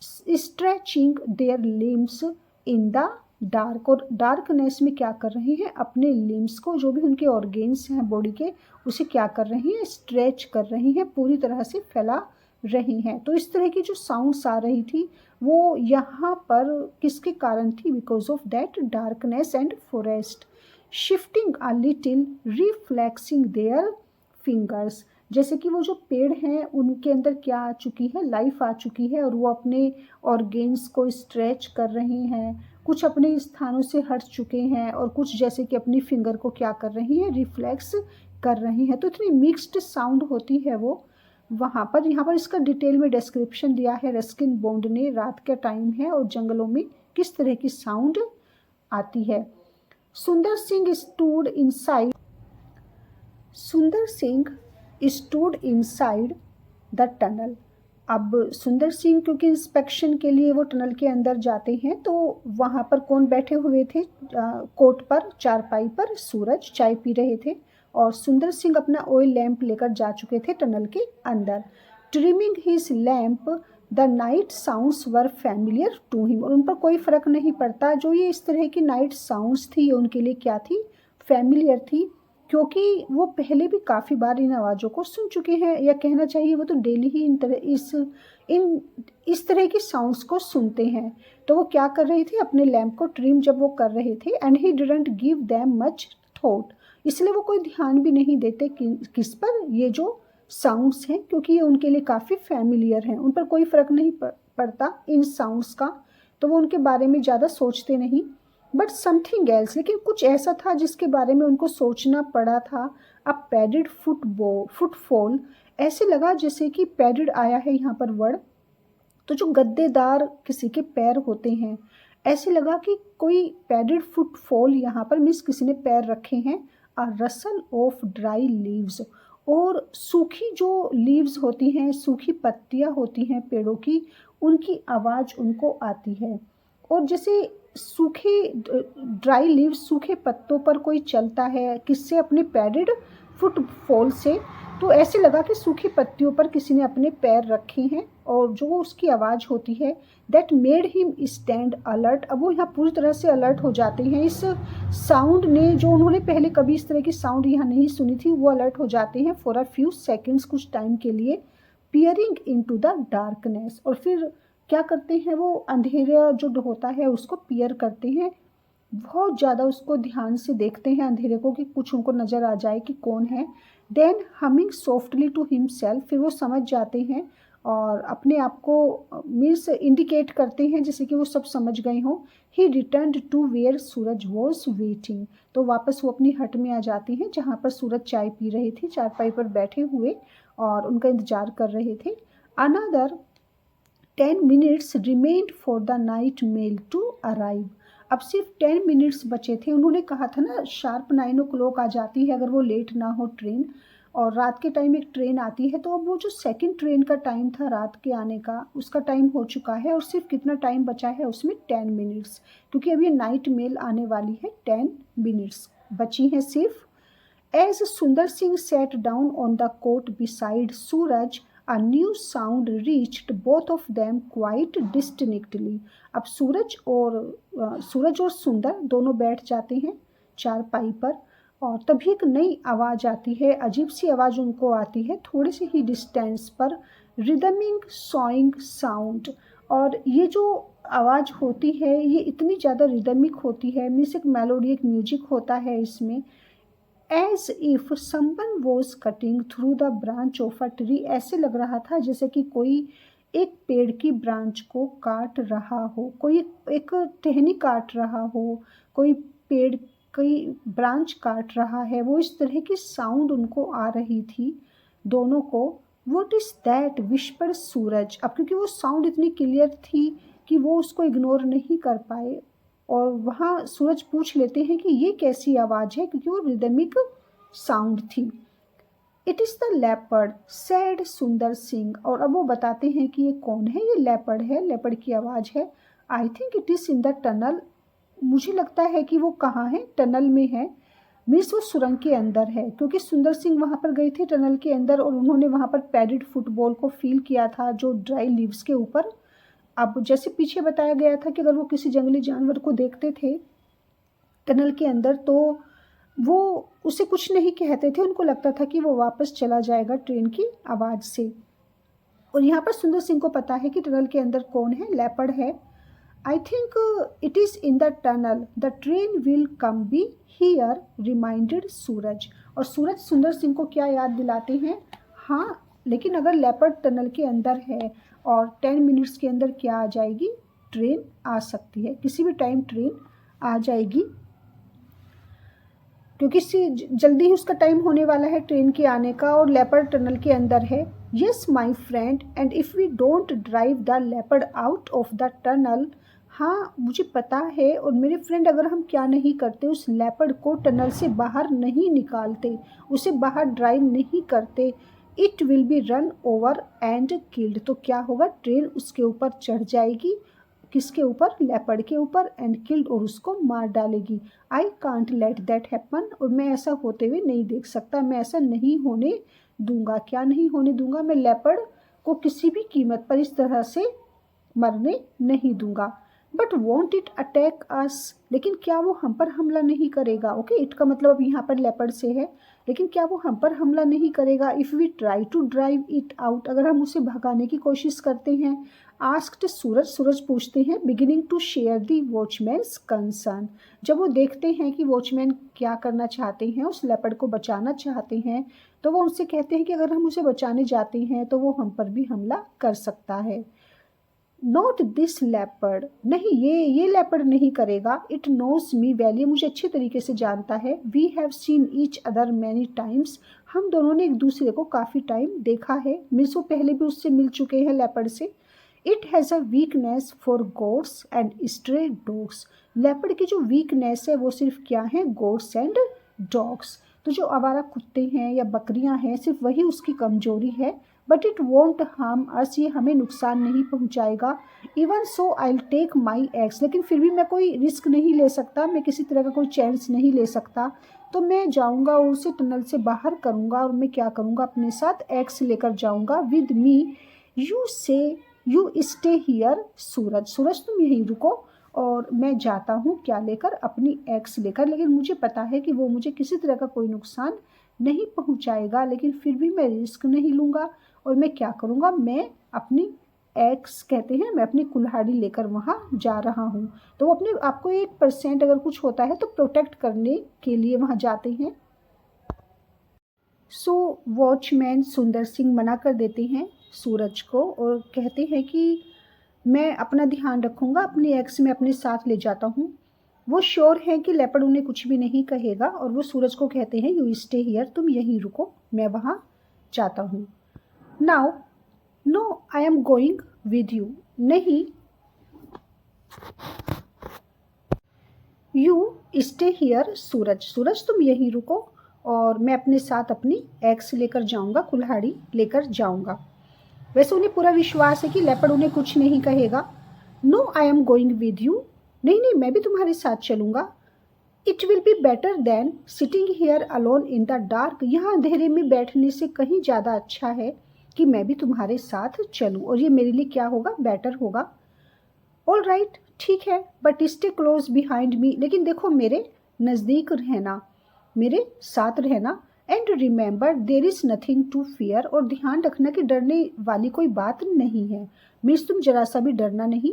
Stretching their limbs in the dark, और डार्कनेस में क्या कर रहे हैं, अपने लिम्स को, जो भी उनके ऑर्गेन्स हैं बॉडी के, उसे क्या कर रही हैं, स्ट्रेच कर रही हैं, पूरी तरह से फैला रही हैं। तो इस तरह की जो साउंड्स आ रही थी वो यहाँ पर किसके कारण थी, because of that darkness and forest. Shifting a little reflexing their fingers, जैसे कि वो जो पेड़ हैं उनके अंदर क्या आ चुकी है, लाइफ आ चुकी है, और वो अपने ऑर्गेन्स को स्ट्रेच कर रही हैं, कुछ अपने स्थानों से हट चुके हैं और कुछ जैसे कि अपनी फिंगर को क्या कर रही हैं, रिफ्लेक्स कर रही हैं। तो इतनी मिक्स्ड साउंड होती है वो वहाँ पर। यहाँ पर इसका डिटेल में डिस्क्रिप्शन दिया है रस्किन बॉन्ड ने, रात का टाइम है और जंगलों में किस तरह की साउंड आती है। सुंदर सिंह स्टूड इनसाइड, सुंदर Singh stood inside the tunnel. अब सुंदर सिंह क्योंकि इंस्पेक्शन के लिए वो टनल के अंदर जाते हैं तो वहाँ पर कौन बैठे हुए थे, कोट पर, चारपाई पर सूरज चाय पी रहे थे, और सुंदर सिंह अपना ऑयल लैंप लेकर जा चुके थे टनल के अंदर। Trimming his lamp the night sounds were familiar to him, और उन पर कोई फ़र्क नहीं पड़ता, जो ये इस तरह की नाइट साउंड्स थी ये उनके लिए क्या थी, फैमिलियर थी। क्योंकि वो पहले भी काफ़ी बार इन आवाज़ों को सुन चुके हैं, या कहना चाहिए वो तो डेली ही इस तरह की साउंड्स को सुनते हैं। तो वो क्या कर रहे थे, अपने लैम्प को ट्रिम जब वो कर रहे थे, and he didn't give them much thought, इसलिए वो कोई ध्यान भी नहीं देते किस पर, ये जो साउंड्स हैं, क्योंकि ये उनके लिए काफ़ी फैमिलियर हैं, उन पर कोई फ़र्क नहीं पड़ता इन साउंड्स का, तो वो उनके बारे में ज़्यादा सोचते नहीं। बट समथिंग एल्स, लेकिन कुछ ऐसा था जिसके बारे में उनको सोचना पड़ा था। अ पैडेड फुटफॉल, ऐसे लगा जैसे कि पैडेड आया है यहाँ पर वर्ड, तो जो गद्देदार किसी के पैर होते हैं, ऐसे लगा कि कोई पैडेड फुटफॉल यहाँ पर मीन्स किसी ने पैर रखे हैं। अ रसल ऑफ ड्राई लीव्स, और सूखी जो लीव्स होती हैं, सूखी पत्तियाँ होती हैं पेड़ों की, उनकी आवाज़ उनको आती है। और जैसे सूखे ड्राई लीव्स, सूखे पत्तों पर कोई चलता है, किससे, अपने पैडेड फुटफॉल से, तो ऐसे लगा कि सूखी पत्तियों पर किसी ने अपने पैर रखे हैं, और जो उसकी आवाज़ होती है, that made him stand alert. अब वो यहाँ पूरी तरह से अलर्ट हो जाते हैं इस साउंड ने, जो उन्होंने पहले कभी इस तरह की साउंड यहाँ नहीं सुनी थी, वो अलर्ट हो जाते हैं फॉर अ फ्यू सेकेंड्स, कुछ टाइम के लिए, peering into the darkness, और फिर क्या करते हैं, वो अंधेरा जो होता है उसको पियर करते हैं, बहुत ज़्यादा उसको ध्यान से देखते हैं अंधेरे को, कि कुछ उनको नज़र आ जाए कि कौन है। Then humming softly to himself, फिर वो समझ जाते हैं और अपने आप को मीन्स इंडिकेट करते हैं जैसे कि वो सब समझ गए हों। He return to where Suraj was waiting, तो वापस वो अपनी हट में आ जाती हैं जहाँ पर सूरज चाय पी रहे थे, चारपाई पर बैठे हुए और उनका इंतजार कर रहे थे। Another 10 minutes remained for the night mail to arrive, अब सिर्फ 10 मिनट्स बचे थे। उन्होंने कहा था ना शार्प 9 o'clock आ जाती है अगर वो लेट ना हो ट्रेन, और रात के टाइम एक ट्रेन आती है, तो अब वो जो सेकंड ट्रेन का टाइम था रात के आने का, उसका टाइम हो चुका है, और सिर्फ कितना टाइम बचा है उसमें 10 मिनट्स, क्योंकि अब ये नाइट मेल आने वाली है, 10 मिनट्स बची हैं सिर्फ। As Sundar Singh sat down on the cot beside Suraj, a new sound reached both of them quite distinctly. अब सूरज और सुंदर दोनों बैठ जाते हैं चारपाई पर, और तभी एक नई आवाज़ आती है, अजीब सी आवाज़ उनको आती है थोड़े से ही डिस्टेंस पर, रिदमिंग सॉइंग साउंड। और ये जो आवाज़ होती है ये इतनी ज़्यादा रिदमिक होती है, मीन्स एक मेलोडी, एक म्यूजिक होता है इसमें, as if someone was cutting through the branch of a tree, ऐसे लग रहा था जैसे कि कोई एक पेड़ की ब्रांच को काट रहा हो, कोई एक टहनी काट रहा हो, कोई पेड़ कोई ब्रांच काट रहा है, वो इस तरह की साउंड उनको आ रही थी दोनों को। व्हाट इज़ दैट विस्पर सूरज, अब क्योंकि वो साउंड इतनी क्लियर थी कि वो उसको इग्नोर नहीं कर पाए, और वहाँ सूरज पूछ लेते हैं कि ये कैसी आवाज़ है, क्योंकि वो रिदमिक साउंड थी। It is the leopard sad सुंदर सिंह, और अब वो बताते हैं कि ये कौन है, ये लेपर्ड है, लेपर्ड की आवाज़ है। I think it is in the tunnel, मुझे लगता है कि वो कहाँ है, टनल में है, मीन्स वो सुरंग के अंदर है, क्योंकि सुंदर सिंह वहाँ पर गए थे टनल के अंदर, और उन्होंने वहाँ पर पैडेड फुटबॉल को फील किया था जो ड्राई लीव्स के ऊपर। अब जैसे पीछे बताया गया था कि अगर वो किसी जंगली जानवर को देखते थे टनल के अंदर, तो वो उसे कुछ नहीं कहते थे, उनको लगता था कि वो वापस चला जाएगा ट्रेन की आवाज़ से। और यहाँ पर सुंदर सिंह को पता है कि टनल के अंदर कौन है, लेपर्ड है। I think it is in the tunnel, the train will come be here, reminded Suraj. और सूरज सुंदर सिंह को क्या याद दिलाते हैं, हाँ लेकिन अगर लेपर्ड टनल के अंदर है और 10 मिनट्स के अंदर क्या आ जाएगी, ट्रेन आ सकती है, किसी भी टाइम ट्रेन आ जाएगी, क्योंकि जल्दी ही उसका टाइम होने वाला है ट्रेन के आने का, और लेपर्ड टनल के अंदर है। Yes my friend, and if we don't drive the leopard out of the tunnel, हाँ मुझे पता है, और मेरे फ्रेंड अगर हम क्या नहीं करते, उस लेपर्ड को टनल से बाहर नहीं निकालते, उसे बाहर ड्राइव नहीं करते, it will be run over and killed, तो क्या होगा, ट्रेन उसके ऊपर चढ़ जाएगी, किसके ऊपर, लेपर्ड के ऊपर, एंड किल्ड, और उसको मार डालेगी। I can't let that happen, और मैं ऐसा होते हुए नहीं देख सकता, मैं ऐसा नहीं होने दूंगा, क्या नहीं होने दूंगा, मैं लेपर्ड को किसी भी कीमत पर इस तरह से मरने नहीं दूंगा। बट वॉन्ट इट अटैक अस, लेकिन क्या वो हम पर हमला नहीं करेगा। ओके, इट का मतलब अब यहाँ पर लेपर्ड से है, लेकिन क्या वो हम पर हमला नहीं करेगा। If we try to drive it out, अगर हम उसे भगाने की कोशिश करते हैं। आस्क्ड सूरज, सूरज पूछते हैं, beginning to share the watchman's concern, जब वो देखते हैं कि वॉचमैन क्या करना चाहते हैं, उस लेपर्ड को बचाना चाहते हैं, तो वो उनसे कहते हैं कि अगर हम उसे बचाने जाते हैं तो वो हम पर भी हमला कर सकता है। नॉट दिस लेपर्ड, नहीं ये लेपर्ड नहीं करेगा। इट नोज मी वेल, ये मुझे अच्छे तरीके से जानता है। We have seen each other many times, हम दोनों ने एक दूसरे को काफ़ी टाइम देखा है। मीन्स वो पहले भी उससे मिल चुके हैं लेपर्ड से। It has a weakness for goats and stray dogs, leopard की जो वीकनेस है वो सिर्फ क्या है, गोट्स एंड डॉग्स, तो जो आवारा कुत्ते हैं या बकरियां हैं सिर्फ वही उसकी कमजोरी है। But it won't harm us, ये हमें नुकसान नहीं पहुंचाएगा। Even so I will take my axe, लेकिन फिर भी मैं कोई रिस्क नहीं ले सकता, मैं किसी तरह का कोई चांस नहीं ले सकता। तो मैं जाऊंगा और उसे टनल से बाहर करूंगा, और मैं क्या करूंगा, अपने साथ एक्स लेकर जाऊंगा। विद मी यू से you stay here Suraj, Suraj तुम यहीं रुको और मैं जाता हूँ क्या लेकर, अपनी एक्स लेकर। लेकिन मुझे पता है कि वो मुझे किसी तरह का कोई नुकसान नहीं पहुंचाएगा, लेकिन फिर भी मैं रिस्क नहीं लूँगा। और मैं क्या करूँगा, मैं अपनी एक्स कहते हैं, मैं अपनी कुल्हाड़ी लेकर वहाँ जा रहा हूँ। तो वो अपने आपको 1% अगर कुछ होता है तो प्रोटेक्ट करने के लिए वहाँ जाते हैं। सो वॉचमैन सुंदर सिंह मना कर देते हैं सूरज को और कहते हैं कि मैं अपना ध्यान रखूँगा, अपनी एक्स में अपने साथ ले जाता हूँ। वो श्योर हैं कि लेपर्ड उन्हें कुछ भी नहीं कहेगा, और वो सूरज को कहते हैं यू स्टे हियर, तुम यहीं रुको, मैं वहाँ जाता हूँ। Now no I am going with you, नहीं you stay here Suraj, Suraj तुम यहीं रुको और मैं अपने साथ अपनी एक्स लेकर जाऊंगा, कुल्हाड़ी लेकर जाऊंगा। वैसे उन्हें पूरा विश्वास है कि लेपर्ड उन्हें कुछ नहीं कहेगा। No I am going with you, नहीं नहीं मैं भी तुम्हारे साथ चलूँगा। It will be better than sitting here alone in the dark, यहाँ अंधेरे में बैठने से कहीं ज़्यादा अच्छा है कि मैं भी तुम्हारे साथ चलूँ, और ये मेरे लिए क्या होगा, बेटर होगा। ऑल राइट, ठीक है, but stay close behind me, लेकिन देखो मेरे नज़दीक रहना, मेरे साथ रहना। And remember there is nothing to fear, और ध्यान रखना कि डरने वाली कोई बात नहीं है। मीन्स तुम जरा सा भी डरना नहीं।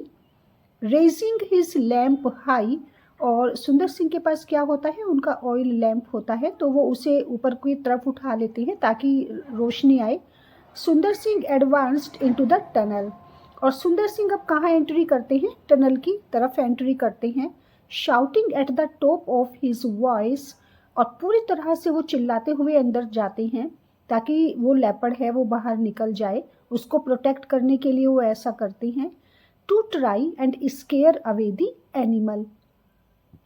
रेजिंग हिज लैम्प हाई, और सुंदर सिंह के पास क्या होता है, उनका ऑयल लैम्प होता है, तो वो उसे ऊपर की तरफ उठा लेते हैं ताकि रोशनी आए। सुंदर Singh advanced into the tunnel, और सुंदर सिंह अब कहाँ एंट्री करते हैं, टनल की तरफ एंट्री करते हैं। Shouting at the top of his voice, और पूरी तरह से वो चिल्लाते हुए अंदर जाते हैं ताकि वो लेपर्ड है वो बाहर निकल जाए, उसको प्रोटेक्ट करने के लिए वो ऐसा करते हैं। To try and scare away the animal,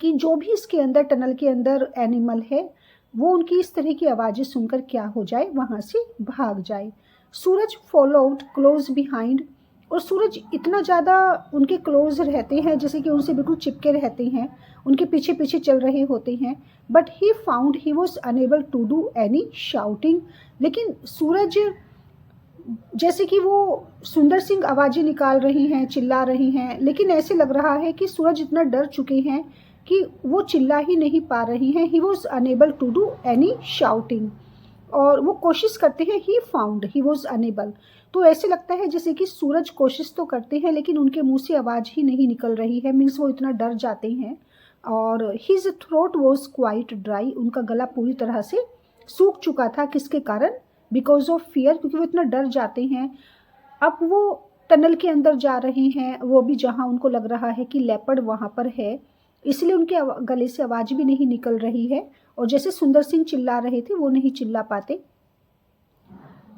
कि जो भी इसके अंदर टनल के अंदर एनिमल है वो उनकी इस तरह की आवाज़ें सुनकर क्या हो जाए, वहाँ से भाग जाए। सूरज फॉलोड क्लोज बिहाइंड, और सूरज इतना ज़्यादा उनके क्लोज रहते हैं जैसे कि उनसे बिल्कुल चिपके रहते हैं, उनके पीछे पीछे चल रहे होते हैं। But he found he was unable to do any shouting, लेकिन सूरज जैसे कि वो सुंदर सिंह आवाज़ें निकाल रही हैं, चिल्ला रही हैं, लेकिन ऐसे लग रहा है कि सूरज इतना डर चुके हैं कि वो चिल्ला ही नहीं पा रही हैं। He was unable to do any shouting, और वो कोशिश करते हैं। He found he was unable, तो ऐसे लगता है जैसे कि सूरज कोशिश तो करते हैं लेकिन उनके मुंह से आवाज़ ही नहीं निकल रही है, मीन्स वो इतना डर जाते हैं। और his throat was quite dry, उनका गला पूरी तरह से सूख चुका था, किसके कारण, बिकॉज ऑफ फियर, क्योंकि वो इतना डर जाते हैं। अब वो टनल के अंदर जा रहे हैं, वो भी जहाँ उनको लग रहा है कि लेपर्ड वहाँ पर है, इसलिए उनके गले से आवाज़ भी नहीं निकल रही है, और जैसे सुंदर सिंह चिल्ला रहे थे वो नहीं चिल्ला पाते।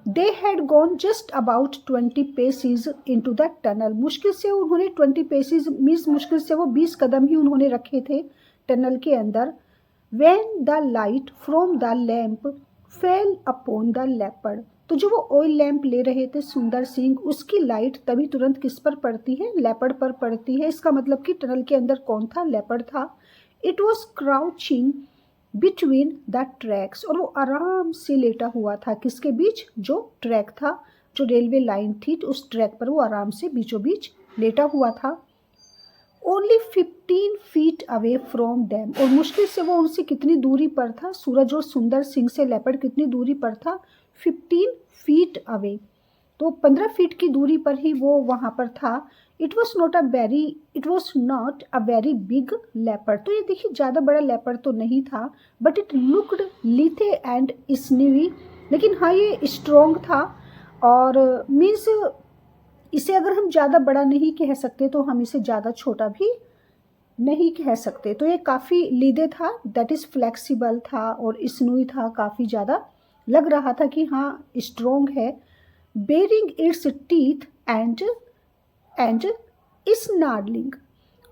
They had gone just about 20 paces into the tunnel, मुश्किल से उन्होंने 20 पेसेस मीन्स मुश्किल से वो 20 कदम ही उन्होंने रखे थे टनल के अंदर। When the light from the lamp fail upon the leopard, तो जो वो ऑयल लैम्प ले रहे थे सुंदर सिंह, उसकी लाइट तभी तुरंत किस पर पड़ती है, लेपर्ड पर पड़ती है। इसका मतलब कि टनल के अंदर कौन था, लेपर्ड था। It was crouching between the tracks, और वो आराम से लेटा हुआ था, किसके बीच, जो ट्रैक था, जो रेलवे लाइन थी, तो उस ट्रैक पर वो आराम से बीचों बीच लेटा हुआ था। Only 15 feet away from dam, और मुश्किल से वो उनसे कितनी दूरी पर था, सूरज और सुंदर सिंह से लेपर्ड कितनी दूरी पर था, 15 फीट अवे, तो 15 फीट की दूरी पर ही वो वहाँ पर था। It was not a very big leopard, तो ये देखिए ज़्यादा बड़ा लेपर्ड तो नहीं था, बट इट लुक्ड लिथे एंड स्नीवी, लेकिन हाँ ये स्ट्रॉन्ग था, और मीन्स इसे अगर हम ज़्यादा बड़ा नहीं कह सकते तो हम इसे ज़्यादा छोटा भी नहीं कह सकते। तो ये काफ़ी लीदे था, दैट इज़ फ्लेक्सिबल था, और स्नूई था, काफ़ी ज़्यादा लग रहा था कि हाँ स्ट्रॉन्ग है। Baring its teeth and snarling,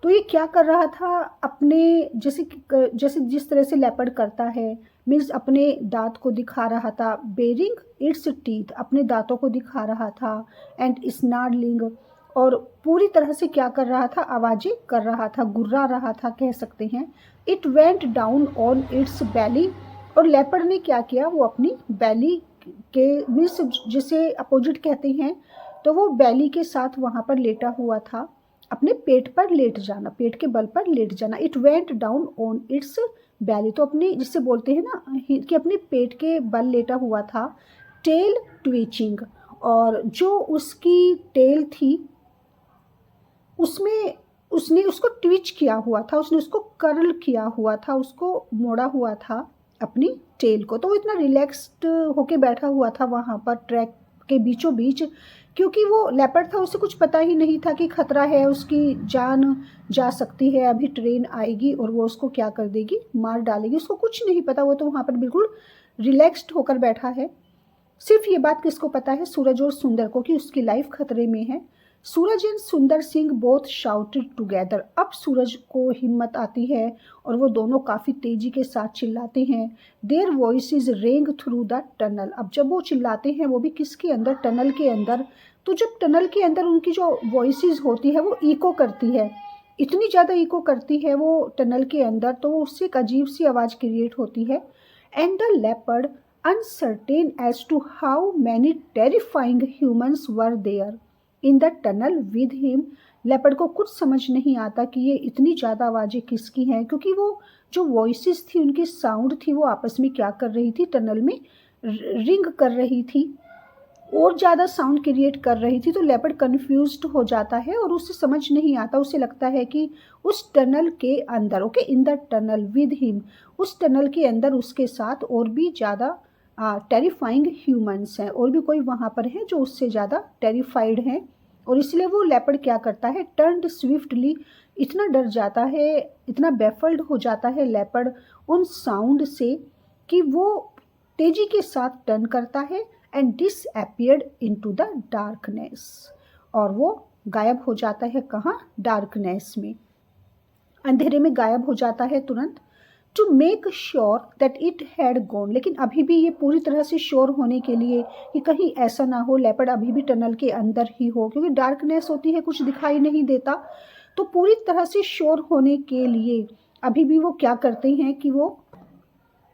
तो ये क्या कर रहा था, अपने जैसे जिस तरह से लेपर्ड करता है, मीन्स अपने दांत को दिखा रहा था, बेरिंग इट्स टीथ अपने दांतों को दिखा रहा था, एंड स्नार्लिंग और पूरी तरह से क्या कर रहा था, आवाज़ें कर रहा था, गुर्रा रहा था कह सकते हैं। It went down on its belly, और लेपर्ड ने क्या किया, वो अपनी बैली के मीन्स जिसे अपोजिट कहते हैं, तो वो बैली के साथ वहाँ पर लेटा हुआ था, अपने पेट पर लेट जाना, पेट के बल पर लेट जाना। It went down on its belly, तो अपने जिसे बोलते हैं ना कि अपने पेट के बल लेटा हुआ था। टेल ट्विचिंग, और जो उसकी टेल थी उसमें उसने उसको ट्विच किया हुआ था, उसने उसको कर्ल किया हुआ था, उसको मोड़ा हुआ था अपनी टेल को, तो वो इतना रिलैक्स्ड होके बैठा हुआ था वहाँ पर ट्रैक के बीचों बीच, क्योंकि वो लेपर्ड था, उसे कुछ पता ही नहीं था कि खतरा है, उसकी जान जा सकती है, अभी ट्रेन आएगी और वो उसको क्या कर देगी, मार डालेगी, उसको कुछ नहीं पता, वो तो वहाँ पर बिल्कुल रिलैक्स्ड होकर बैठा है। सिर्फ ये बात किसको पता है, सूरज और सुंदर को, कि उसकी लाइफ खतरे में है। सूरज एंड सुंदर सिंह बोथ शाउटेड टुगेदर, अब सूरज को हिम्मत आती है और वो दोनों काफ़ी तेजी के साथ चिल्लाते हैं। देयर वॉइसेस रेंग थ्रू द टनल, अब जब वो चिल्लाते हैं वो भी किसके अंदर, टनल के अंदर, तो जब टनल के अंदर उनकी जो वॉइसेस होती है वो इको करती है, इतनी ज़्यादा इको करती है वो टनल के अंदर, तो उससे एक अजीब सी आवाज़ क्रिएट होती है। And the leopard uncertain as to how many terrifying humans were there in the tunnel with him, leopard को कुछ समझ नहीं आता कि ये इतनी ज़्यादा आवाज़ें किसकी हैं, क्योंकि वो जो वॉइसेस थी, उनकी साउंड थी, वो आपस में क्या कर रही थी, टनल में रिंग कर रही थी, और ज़्यादा साउंड क्रिएट कर रही थी। तो लेपर्ड कन्फ्यूज्ड हो जाता है और उसे समझ नहीं आता, उसे लगता है कि उस टनल के अंदर, okay, in the tunnel with him, उस टनल के अंदर उसके साथ और भी ज़्यादा टेरिफाइंग ह्यूमंस हैं, और भी कोई वहाँ पर है जो उससे ज़्यादा टेरिफाइड हैं, और इसलिए वो लेपर्ड क्या करता है, टर्न्ड स्विफ्टली, इतना डर जाता है, इतना बेफल्ड हो जाता है लेपर्ड उन साउंड से कि वो तेजी के साथ टर्न करता है and disappeared into the darkness, और वो गायब हो जाता है, कहाँ, डार्कनेस में, अंधेरे में गायब हो जाता है तुरंत। To make sure that it had gone, लेकिन अभी भी ये पूरी तरह से श्योर होने के लिए कि कहीं ऐसा ना हो लेपर्ड अभी भी टनल के अंदर ही हो, क्योंकि डार्कनेस होती है, कुछ दिखाई नहीं देता, तो पूरी तरह से श्योर होने के लिए अभी भी वो क्या करते हैं कि वो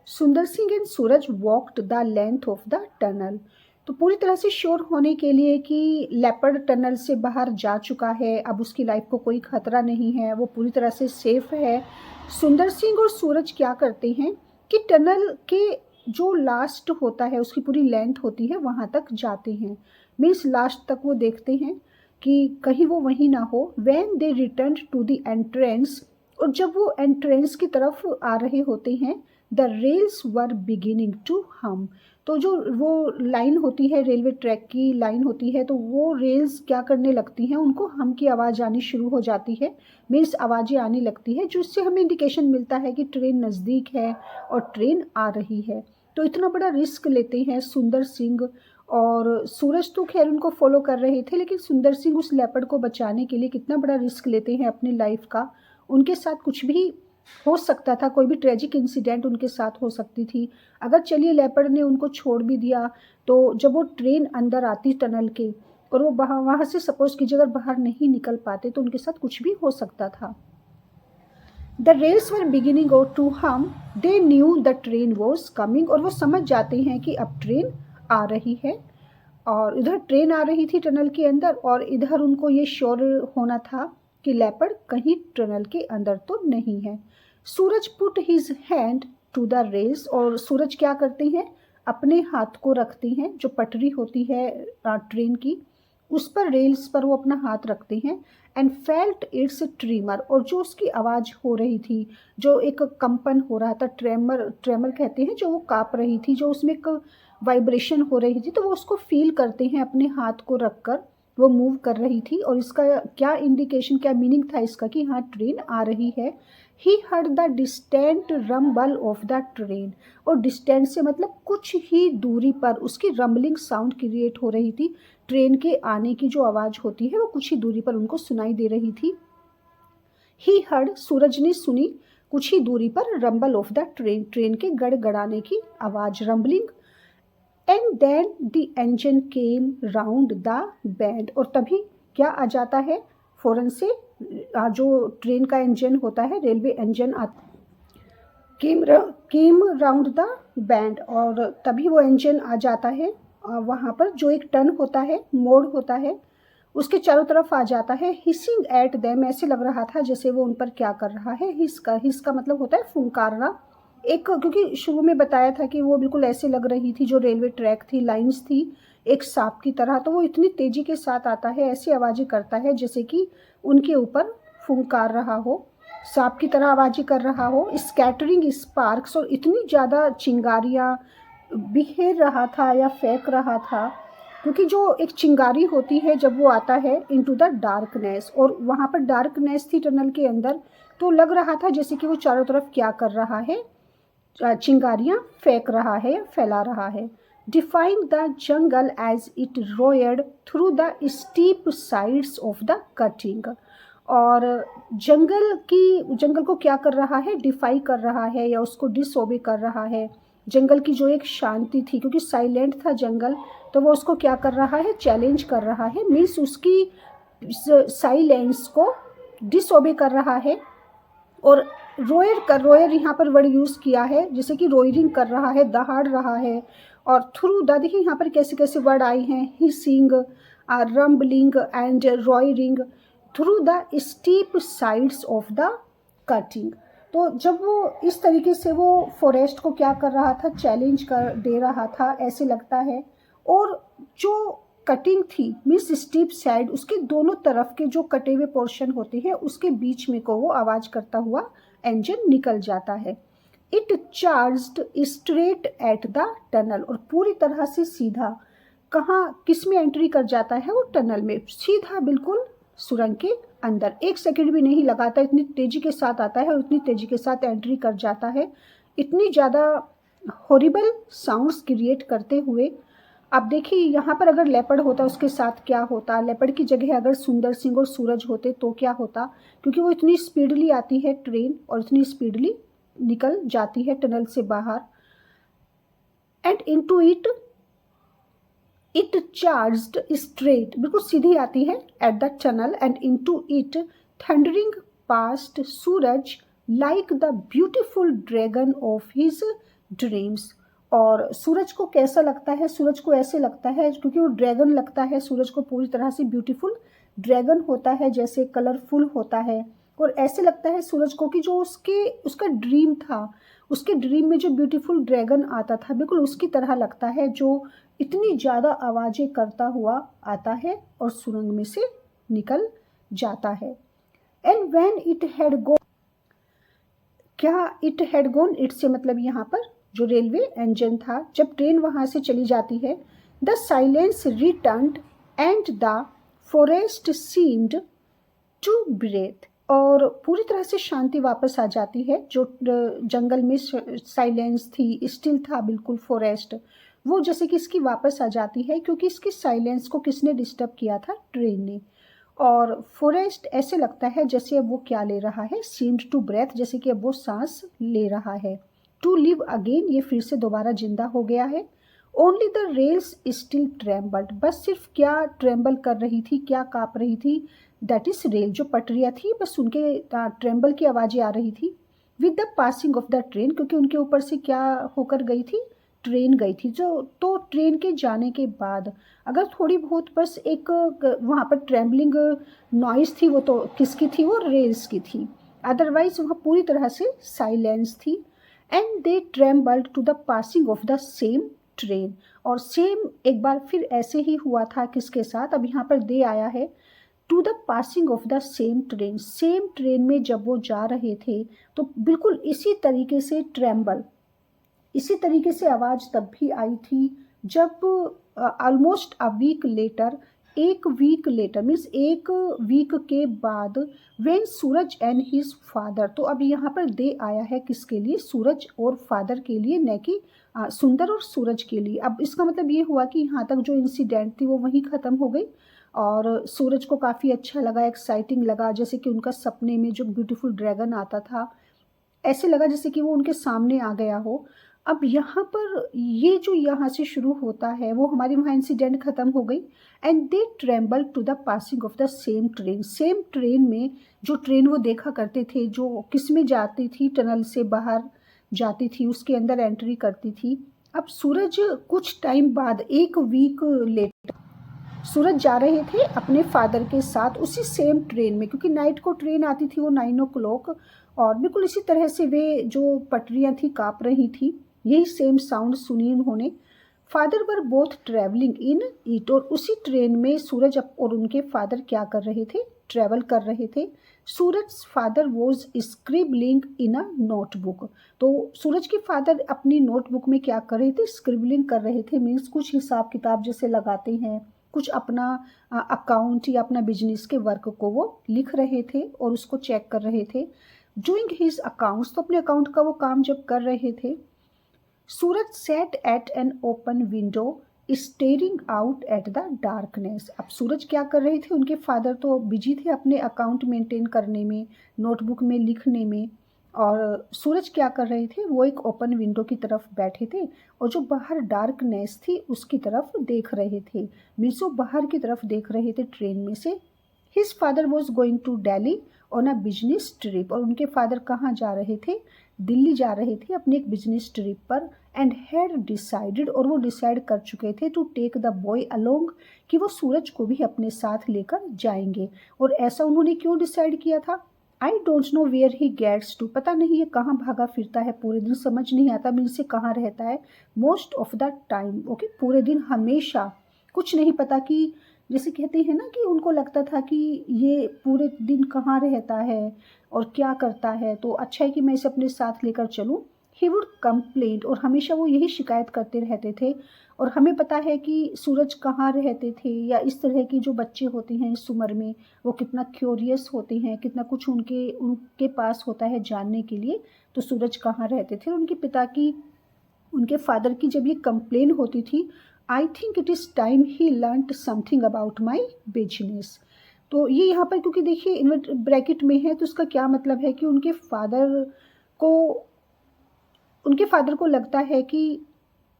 सुंदर Singh and Suraj walked the length of the tunnel, तो पूरी तरह से श्योर होने के लिए कि लेपर्ड टनल से बाहर जा चुका है, अब उसकी लाइफ को कोई खतरा नहीं है, वो पूरी तरह से सेफ है। सुंदर सिंह और सूरज क्या करते हैं कि टनल के जो लास्ट होता है, उसकी पूरी लेंथ होती है, वहाँ तक जाते हैं, मीन्स लास्ट तक वो देखते हैं कि कहीं वो वहीं ना हो। When they return to the entrance, और जब वो एंट्रेंस की तरफ आ रहे होते हैं, the rails were beginning to hum, तो जो वो लाइन होती है, रेलवे ट्रैक की लाइन होती है, तो वो रेल्स क्या करने लगती हैं, उनको हम की आवाज़ आनी शुरू हो जाती है, मीन्स आवाज़ें आने लगती है, जिससे हमें इंडिकेशन मिलता है कि ट्रेन नज़दीक है और ट्रेन आ रही है। तो इतना बड़ा रिस्क लेते हैं सुंदर सिंह और सूरज, तो खैर उनको फॉलो कर रहे थे, लेकिन सुंदर सिंह उस लेपर्ड को बचाने के लिए कितना बड़ा रिस्क लेते हैं अपनी लाइफ का, उनके साथ कुछ भी हो सकता था, कोई भी ट्रेजिक इंसिडेंट उनके साथ हो सकती थी। अगर चलिए लेपर्ड ने उनको छोड़ भी दिया, तो जब वो ट्रेन अंदर आती टनल के और वो वहाँ से सपोज कीजिए अगर बाहर नहीं निकल पाते, तो उनके साथ कुछ भी हो सकता था। The rails were beginning to hum, they knew the train was coming, और वो समझ जाते हैं कि अब ट्रेन आ रही है, और इधर ट्रेन आ रही थी टनल के अंदर, और इधर उनको ये श्योर होना था कि लेपर्ड कहीं टनल के अंदर तो नहीं है। Suraj put his hand to the rails, और सूरज क्या करते हैं, अपने हाथ को रखते हैं, जो पटरी होती है ट्रेन की उस पर, रेल्स पर वो अपना हाथ रखते हैं। एंड फेल्ट इट्स ट्रीमर, और जो उसकी आवाज़ हो रही थी, जो एक कंपन हो रहा था, ट्रेमर ट्रेमर कहते हैं, जो वो काँप रही थी, जो उसमें एक वाइब्रेशन हो रही थी, तो वो उसको फील करते हैं अपने हाथ को रखकर, वो मूव कर रही थी। और इसका क्या इंडिकेशन, क्या मीनिंग था इसका कि हाँ ट्रेन आ रही है। He heard the distant Rumble of the train, और डिस्टेंट से मतलब कुछ ही दूरी पर उसकी रम्बलिंग साउंड क्रिएट हो रही थी। ट्रेन के आने की जो आवाज़ होती है वो कुछ ही दूरी पर उनको सुनाई दे रही थी। ही हर्ड, सूरज ने सुनी कुछ ही दूरी पर, rumble of the train, train के गड़गड़ाने की आवाज़, rumbling. And then the engine came round the bend, और तभी क्या आ जाता है, फौरन से जो ट्रेन का इंजन होता है, railway engine came round the bend, और तभी वो इंजन आ जाता है वहाँ पर, जो एक टर्न होता है, मोड़ होता है, उसके चारों तरफ आ जाता है। हिसिंग एट देम, ऐसे लग रहा था जैसे वो उन पर क्या कर रहा है, हिस का मतलब होता है फुंकारना। एक, क्योंकि शुरू में बताया था कि वो बिल्कुल ऐसे लग रही थी, जो रेलवे ट्रैक थी, लाइंस थी एक सांप की तरह, तो वो इतनी तेज़ी के साथ आता है, ऐसी आवाज़ें करता है जैसे कि उनके ऊपर फुंकार रहा हो, सांप की तरह आवाज़ें कर रहा हो। स्कैटरिंग स्पार्क्स, और इतनी ज़्यादा चिंगारियाँ बिखेर रहा था या फेंक रहा था, क्योंकि जो एक चिंगारी होती है जब वो आता है इनटू द डार्कनेस, और वहाँ पर डार्कनेस थी टनल के अंदर, तो लग रहा था जैसे कि वो चारों तरफ क्या कर रहा है, चिंगारियाँ फेंक रहा है या फैला रहा है। Defying the jungle as it roared through the steep sides of the cutting, और जंगल को क्या कर रहा है, डिफाई कर रहा है या उसको डिसओबे कर रहा है। जंगल की जो एक शांति थी, क्योंकि साइलेंट था जंगल, तो वो उसको क्या कर रहा है, चैलेंज कर रहा है, मीन्स उसकी साइलेंस को डिसओबे कर रहा है। और रोयर यहाँ पर वर्ड यूज़ किया है, जैसे कि रोयरिंग कर रहा है, दहाड़ रहा है। और थ्रू द, देखिए यहाँ पर कैसे कैसे वर्ड आए हैं, hissing, rumbling and roaring through the steep sides of the cutting. तो जब वो इस तरीके से वो फॉरेस्ट को क्या कर रहा था, चैलेंज कर दे रहा था, ऐसे लगता है। और जो कटिंग थी, मीन्स स्टीप साइड, उसके दोनों तरफ के जो कटे हुए पोर्शन होते हैं उसके बीच में को वो आवाज़ करता हुआ इंजन निकल जाता है। It charged straight at the tunnel, और पूरी तरह से सीधा कहाँ, किस में एंट्री कर जाता है, वो टनल में, सीधा बिल्कुल सुरंग के अंदर। एक सेकंड भी नहीं लगाता, इतनी तेज़ी के साथ आता है और इतनी तेज़ी के साथ एंट्री कर जाता है, इतनी ज़्यादा हॉरिबल साउंड्स क्रिएट करते हुए। अब देखिए यहाँ पर अगर लेपर्ड होता उसके साथ क्या होता, लेपर्ड की जगह अगर सुंदर सिंह और सूरज होते तो क्या होता, क्योंकि वो इतनी स्पीडली आती है ट्रेन और इतनी स्पीडली निकल जाती है टनल से बाहर। And into it charged straight, बिल्कुल सीधी आती है at the tunnel, and into it thundering past Suraj like the beautiful dragon of his dreams. और सूरज को कैसा लगता है, सूरज को ऐसे लगता है, क्योंकि वो ड्रैगन लगता है, सूरज को पूरी तरह से ब्यूटीफुल ड्रैगन होता है, जैसे कलरफुल होता है। और ऐसे लगता है सूरज को कि जो उसका ड्रीम था, उसके ड्रीम में जो ब्यूटीफुल ड्रैगन आता था, बिल्कुल उसकी तरह लगता है, जो इतनी ज़्यादा आवाज़ें करता हुआ आता है और सुरंग में से निकल जाता है। एंड व्हेन इट हैड गो, क्या इट हैड गोन, इट से मतलब यहाँ पर जो रेलवे इंजन था, जब ट्रेन वहाँ से चली जाती है, the silence returned and the forest seemed to breathe, और पूरी तरह से शांति वापस आ जाती है। जो जंगल में साइलेंस थी, स्टिल था बिल्कुल फॉरेस्ट, वो जैसे कि इसकी वापस आ जाती है, क्योंकि इसकी साइलेंस को किसने डिस्टर्ब किया था, ट्रेन ने। और फॉरेस्ट ऐसे लगता है जैसे अब वो क्या ले रहा है, सीम्ड टू ब्रेथ, जैसे कि अब वो सांस ले रहा है। टू लिव अगेन, ये फिर से दोबारा जिंदा हो गया है। Only the rails still trembled, बस सिर्फ क्या ट्रेम्बल कर रही थी, क्या काँप रही थी, दैट इज रेल, जो पटरियाँ थी, बस उनके ट्रेम्बल की आवाज़ें आ रही थी। With the passing of the train, क्योंकि उनके ऊपर से क्या होकर गई थी, ट्रेन गई थी, जो तो ट्रेन के जाने के बाद अगर थोड़ी बहुत बस एक वहाँ पर ट्रेम्बलिंग नॉइस थी, वो तो किसकी थी, वो रेल्स की थी, अदरवाइज वहाँ पूरी तरह से साइलेंस थी। And they trembled to the passing of the same train, और सेम एक बार फिर ऐसे ही हुआ था किसके साथ, अब यहाँ पर दे आया है to the passing of the same train, same train में जब वो जा रहे थे तो बिल्कुल इसी तरीके से ट्रेम्बल, इसी तरीके से आवाज़ तब भी आई थी जब ऑलमोस्ट अ वीक लेटर, एक वीक लेटर मीन्स एक वीक के बाद, when Suraj and his father, तो अब यहाँ पर दे आया है किसके लिए, सूरज और फादर के लिए, न कि सुंदर और सूरज के लिए। अब इसका मतलब ये हुआ कि यहाँ तक जो इंसिडेंट थी वो वहीं ख़त्म हो गई, और सूरज को काफ़ी अच्छा लगा, एक्साइटिंग लगा, जैसे कि उनका सपने में जो ब्यूटीफुल ड्रैगन आता था, ऐसे लगा जैसे कि वो उनके सामने आ गया हो। अब यहाँ पर ये जो यहाँ से शुरू होता है वो हमारी वहाँ इंसिडेंट ख़त्म हो गई। And they tremble to the passing of the same train, same train में जो ट्रेन वो देखा करते थे, जो किस में जाती थी, टनल से बाहर जाती थी, उसके अंदर एंट्री करती थी। अब सूरज कुछ टाइम बाद, एक वीक लेटर, सूरज जा रहे थे अपने फादर के साथ उसी सेम ट्रेन में, क्योंकि नाइट को ट्रेन आती थी वो 9 o'clock, और बिल्कुल इसी तरह से वे जो पटरियां थी काँप रही थी, यही सेम साउंड सुनी उन्होंने। Father were both travelling in it, और उसी ट्रेन में सूरज और उनके फादर क्या कर रहे थे, ट्रैवल कर रहे थे। Suraj father was scribbling in a notebook, तो सूरज के फादर अपनी नोटबुक में क्या कर रहे थे, स्क्रिबलिंग कर रहे थे, मीन्स कुछ हिसाब किताब जैसे लगाते हैं, कुछ अपना अकाउंट या अपना बिजनेस के वर्क को वो लिख रहे थे और उसको चेक कर रहे थे। डूइंग हिज अकाउंट्स, तो अपने अकाउंट का वो काम जब कर रहे थे, Suraj sat at an open window staring out at the darkness. अब सूरज क्या कर रहे थे, उनके फादर तो बिजी थे अपने अकाउंट मेंटेन करने में, नोटबुक में लिखने में, और सूरज क्या कर रहे थे, वो एक ओपन विंडो की तरफ बैठे थे और जो बाहर डार्कनेस थी उसकी तरफ देख रहे थे, मीन्स वो बाहर की तरफ देख रहे थे ट्रेन में से। His father was going to Delhi on a business trip, और उनके फादर कहाँ जा रहे थे, दिल्ली जा रहे थे अपने एक बिजनेस ट्रिप पर। एंड हैड डिसाइडेड, और वो डिसाइड कर चुके थे, to take the boy along, कि वो सूरज को भी अपने साथ लेकर जाएंगे। और ऐसा उन्होंने क्यों डिसाइड किया था, I don't know where he gets to, पता नहीं ये कहाँ भागा फिरता है पूरे दिन, समझ नहीं आता मीन से कहाँ रहता है, most of the time, okay, पूरे दिन, हमेशा, कुछ नहीं पता कि जैसे कहते हैं ना कि उनको लगता था कि ये पूरे दिन कहाँ रहता है और क्या करता है, तो अच्छा है कि मैं इसे अपने साथ लेकर चलूँ। ही वुड कंप्लेन, और हमेशा वो यही शिकायत करते रहते थे। और हमें पता है कि सूरज कहाँ रहते थे, या इस तरह की जो बच्चे होते हैं इस उम्र में वो कितना क्यूरियस होते हैं, कितना कुछ उनके पास होता है जानने के लिए। तो सूरज कहाँ रहते थे, उनके पिता की, उनके फादर की जब ये कंप्लेन होती थी, आई think it is time he learned something about my business. तो ये यहाँ पर क्योंकि देखिए इन्वर्ट ब्रैकेट में है, तो उसका क्या मतलब है कि को उनके फादर को लगता है कि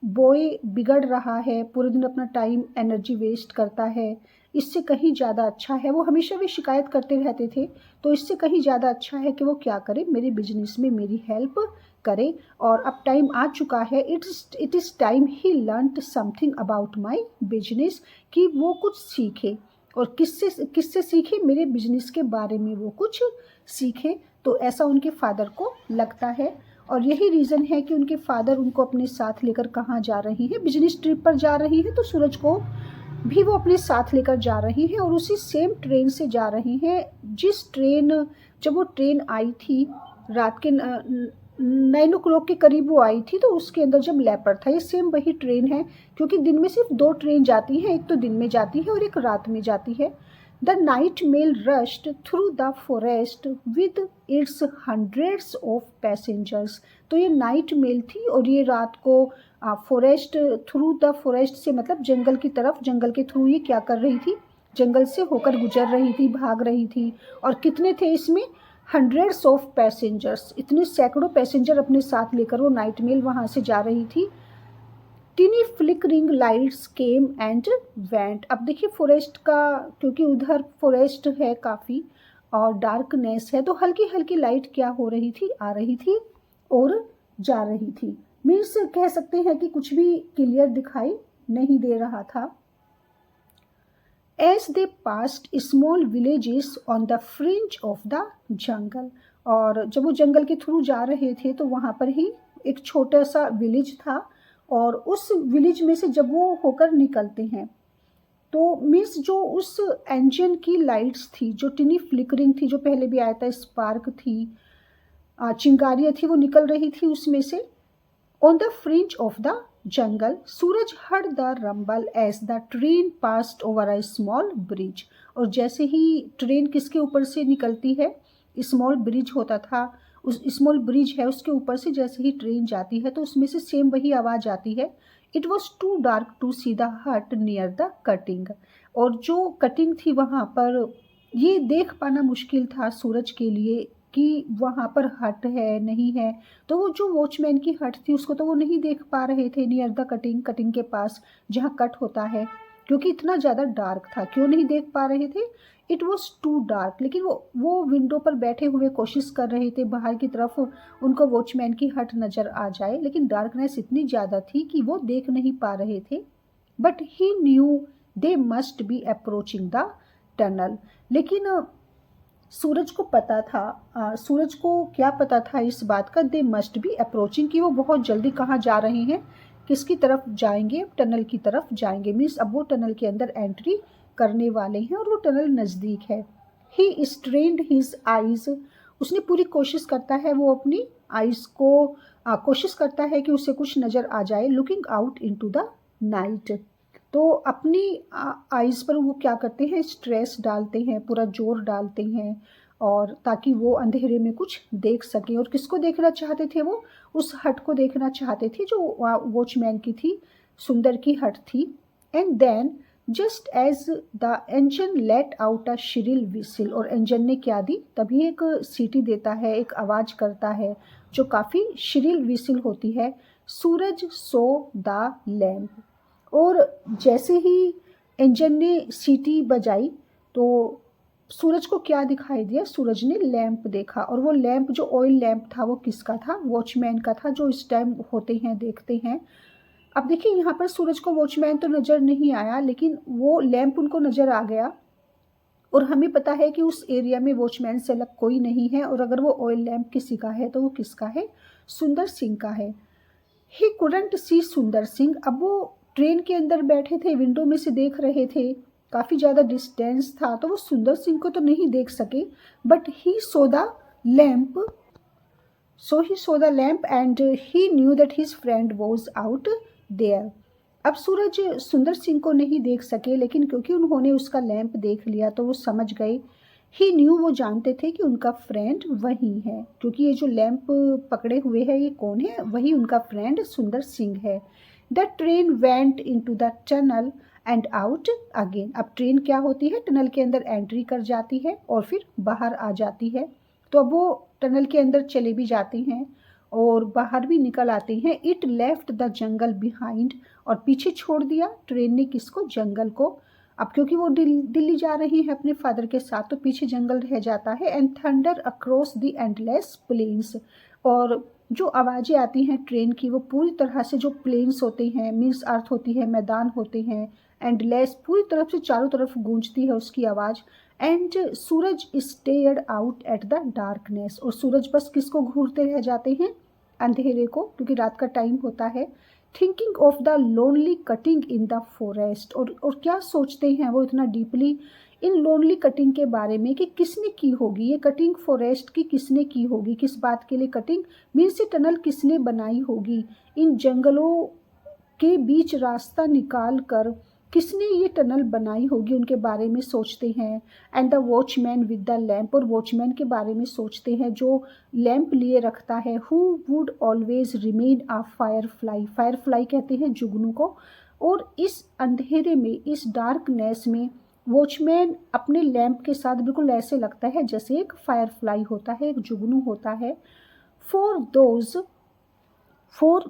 बॉय बिगड़ रहा है, पूरे दिन अपना टाइम एनर्जी वेस्ट करता है, इससे कहीं ज़्यादा अच्छा है, वो हमेशा भी शिकायत करते रहते थे, तो इससे कहीं ज़्यादा अच्छा है कि वो क्या करे, मेरे बिजनेस में मेरी हेल्प करे। और अब टाइम आ चुका है, it is time he learned something about my business, कि वो कुछ सीखे, और किससे सीखे, मेरे बिजनेस के बारे में वो कुछ सीखे। तो ऐसा उनके फादर को लगता है, और यही रीज़न है कि उनके फादर उनको अपने साथ लेकर कहाँ जा रही है, बिजनेस ट्रिप पर जा रही है, तो सूरज को भी वो अपने साथ लेकर जा रही है, और उसी सेम ट्रेन से जा रही हैं जिस ट्रेन, जब वो ट्रेन आई थी रात के 9 o'clock के करीब वो आई थी, तो उसके अंदर जब लेपर्ड था, ये सेम वही ट्रेन है, क्योंकि दिन में सिर्फ 2 ट्रेन जाती हैं, एक तो दिन में जाती है और एक रात में जाती है। The night mail rushed through the forest with its hundreds of passengers, तो ये नाइट मेल थी, और ये रात को फॉरेस्ट, थ्रू द फॉरेस्ट से मतलब जंगल की तरफ, जंगल के थ्रू ये क्या कर रही थी, जंगल से होकर गुजर रही थी, भाग रही थी। और कितने थे इसमें, हंड्रेड्स ऑफ पैसेंजर्स, इतने सैकड़ों पैसेंजर अपने साथ लेकर वो नाइट मेल वहाँ से जा रही थी। Tiny flickering lights came and went, अब देखिए फॉरेस्ट का, क्योंकि उधर फॉरेस्ट है काफ़ी और डार्कनेस है, तो हल्की हल्की लाइट क्या हो रही थी, आ रही थी और जा रही थी। मीन्स कह सकते हैं कि कुछ भी क्लियर दिखाई नहीं दे रहा था। As they passed small villages on the fringe of the jungle, और जब वो जंगल के थ्रू जा रहे थे तो वहाँ पर ही एक छोटा सा विलेज था, और उस विलेज में से जब वो होकर निकलते हैं तो मीन्स जो उस इंजन की लाइट्स थी, जो टिनी फ्लिकरिंग थी, जो पहले भी आया था, स्पार्क थी, चिंगारियाँ थी, वो निकल रही थी उसमें से। On the fringe of the jungle, Suraj heard the rumble as the train passed over a small bridge, और जैसे ही ट्रेन किसके ऊपर से निकलती है, स्मॉल ब्रिज होता था, उस स्मॉल ब्रिज है उसके ऊपर से जैसे ही ट्रेन जाती है तो उसमें से सेम वही आवाज़ आती है, it was too dark to see the hut near the cutting, और जो कटिंग थी वहाँ पर ये देख पाना मुश्किल था सूरज के लिए कि वहाँ पर हट है नहीं है। तो वो जो वॉचमैन की हट थी उसको तो वो नहीं देख पा रहे थे नियर द कटिंग, कटिंग के पास जहाँ कट होता है, क्योंकि इतना ज़्यादा डार्क था। क्यों नहीं देख पा रहे थे? It was too dark. लेकिन वो विंडो पर बैठे हुए कोशिश कर रहे थे बाहर की तरफ उनको वॉचमैन की हट नज़र आ जाए, लेकिन डार्कनेस इतनी ज़्यादा थी कि वो देख नहीं पा रहे थे। But he new they must be approaching the tunnel. लेकिन सूरज को पता था, सूरज को क्या पता था इस बात का, दे मस्ट बी अप्रोचिंग, कि वो बहुत जल्दी कहाँ जा रहे हैं, किसकी तरफ जाएंगे, टनल की तरफ जाएंगे। मीन्स अब वो टनल के अंदर एंट्री करने वाले हैं और वो टनल नज़दीक है। ही स्ट्रेन्ड हिज आइज, उसने पूरी कोशिश करता है वो अपनी आइज़ को कोशिश करता है कि उसे कुछ नज़र आ जाए, looking out into the night. तो अपनी आइज़ पर वो क्या करते हैं, स्ट्रेस डालते हैं, पूरा जोर डालते हैं, और ताकि वो अंधेरे में कुछ देख सकें। और किसको देखना चाहते थे वो? उस हट को देखना चाहते थे जो वॉचमैन की थी, सुंदर की हट थी। And then just as the engine let out a shrill whistle, और इंजन ने क्या दी, तभी एक सीटी देता है, एक आवाज़ करता है जो काफ़ी शिरिल विसिल होती है। सूरज सो द लैम्प, और जैसे ही इंजन ने सीटी बजाई तो सूरज को क्या दिखाई दिया, सूरज ने लैंप देखा। और वो लैंप जो ऑयल लैंप था वो किसका था? वॉचमैन का था, जो इस टाइम होते हैं देखते हैं। अब देखिए यहाँ पर सूरज को वॉचमैन तो नज़र नहीं आया, लेकिन वो लैंप उनको नज़र आ गया, और हमें पता है कि उस एरिया में वॉचमैन से अलग कोई नहीं है, और अगर वो ऑयल लैंप किसी का है तो वो किसका है? सुंदर सिंह का है। ही कुडंट सी सुंदर सिंह, अब वो ट्रेन के अंदर बैठे थे, विंडो में से देख रहे थे, काफ़ी ज़्यादा डिस्टेंस था तो वो सुंदर सिंह को तो नहीं देख सके। But he saw the lamp, and he knew that his friend was out there. अब सूरज सुंदर सिंह को नहीं देख सके, लेकिन क्योंकि उन्होंने उसका लैंप देख लिया तो वो समझ गए। ही न्यू, वो जानते थे कि उनका फ्रेंड वही है, क्योंकि ये जो लैंप पकड़े हुए है ये कौन है? वही उनका फ्रेंड सुंदर सिंह है। The train went into the tunnel and out again. अब ट्रेन क्या होती है? टनल के अंदर एंट्री कर जाती है और फिर बाहर आ जाती है। तो अब वो टनल के अंदर चले भी जाते हैं और बाहर भी निकल आते हैं। It left the jungle behind, और पीछे छोड़ दिया ट्रेन ने किसको? जंगल को। अब क्योंकि वो दिल्ली जा रही हैं अपने फादर के साथ तो पीछे जंगल रह जाता है। And thunder across the endless plains, और जो आवाज़ें आती हैं ट्रेन की वो पूरी तरह से, जो प्लेन्स होते हैं, मीन्स अर्थ होती है, मैदान होते हैं, एंडलेस, पूरी तरफ से चारों तरफ गूंजती है उसकी आवाज़। And Suraj stared out at the darkness, और सूरज बस किसको घूरते रह जाते हैं? अंधेरे को, क्योंकि रात का टाइम होता है। Thinking of the lonely cutting in the forest, और क्या सोचते हैं वो इतना डीपली इन लोनली कटिंग के बारे में कि किसने की होगी ये कटिंग, फॉरेस्ट की किसने की होगी, किस बात के लिए कटिंग, मीन्स ये टनल किसने बनाई होगी, इन जंगलों के बीच रास्ता निकाल कर किसने ये टनल बनाई होगी, उनके बारे में सोचते हैं। And the watchman with the lamp, और वॉचमैन के बारे में सोचते हैं जो लैम्प लिए रखता है। Who would always remain a Firefly, Firefly कहते हैं जुगनू को। और इस अंधेरे में, इस डार्कनेस में वॉचमैन अपने लैम्प के साथ बिल्कुल ऐसे लगता है जैसे एक फायरफ्लाई होता है, एक जुगनू होता है। फॉर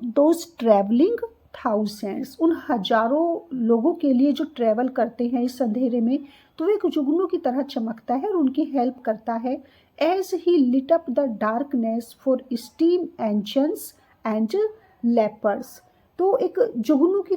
दोज ट्रैवलिंग थाउजेंड्स, उन हजारों लोगों के लिए जो ट्रैवल करते हैं इस अंधेरे में, तो एक जुगनू की तरह चमकता है और उनकी हेल्प करता है। As he lit up the darkness for steam engines and leopards. तो एक जुगनू की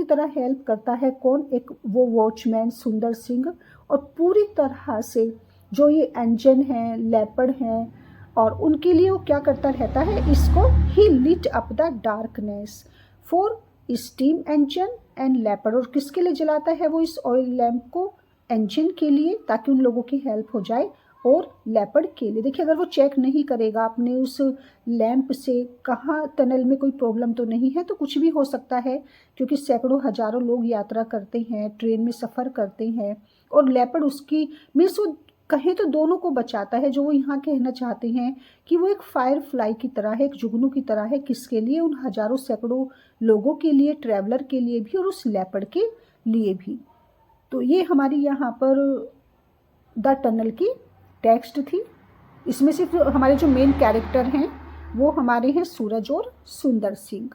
तरह हेल्प करता है कौन? एक वो वॉचमैन सुंदर सिंह। और पूरी तरह से जो ये इंजन हैं, लेपर्ड हैं, और उनके लिए वो क्या करता रहता है? इसको ही lit up the darkness for steam engine and leopard. और किसके लिए जलाता है वो इस ऑयल लैम्प को? इंजन के लिए, ताकि उन लोगों की हेल्प हो जाए, और लेपर्ड के लिए। देखिए, अगर वो चेक नहीं करेगा अपने उस लैंप से कहाँ टनल में कोई प्रॉब्लम तो नहीं है, तो कुछ भी हो सकता है, क्योंकि सैकड़ों हजारों लोग यात्रा करते हैं, ट्रेन में सफ़र करते हैं, और लेपर्ड उसकी मीन्स वो कहें तो दोनों को बचाता है। जो वो यहाँ कहना चाहते हैं कि वो एक फायर फ्लाई की तरह है, एक जुगनू की तरह है। किसके लिए? उन हजारों सैकड़ों लोगों के लिए, ट्रैवलर के लिए भी, और उस लेपर्ड के लिए भी। तो ये हमारी यहाँ पर द टनल की टेक्स्ट थी। इसमें सिर्फ हमारे जो मेन कैरेक्टर हैं वो हमारे हैं सूरज और सुंदर सिंह।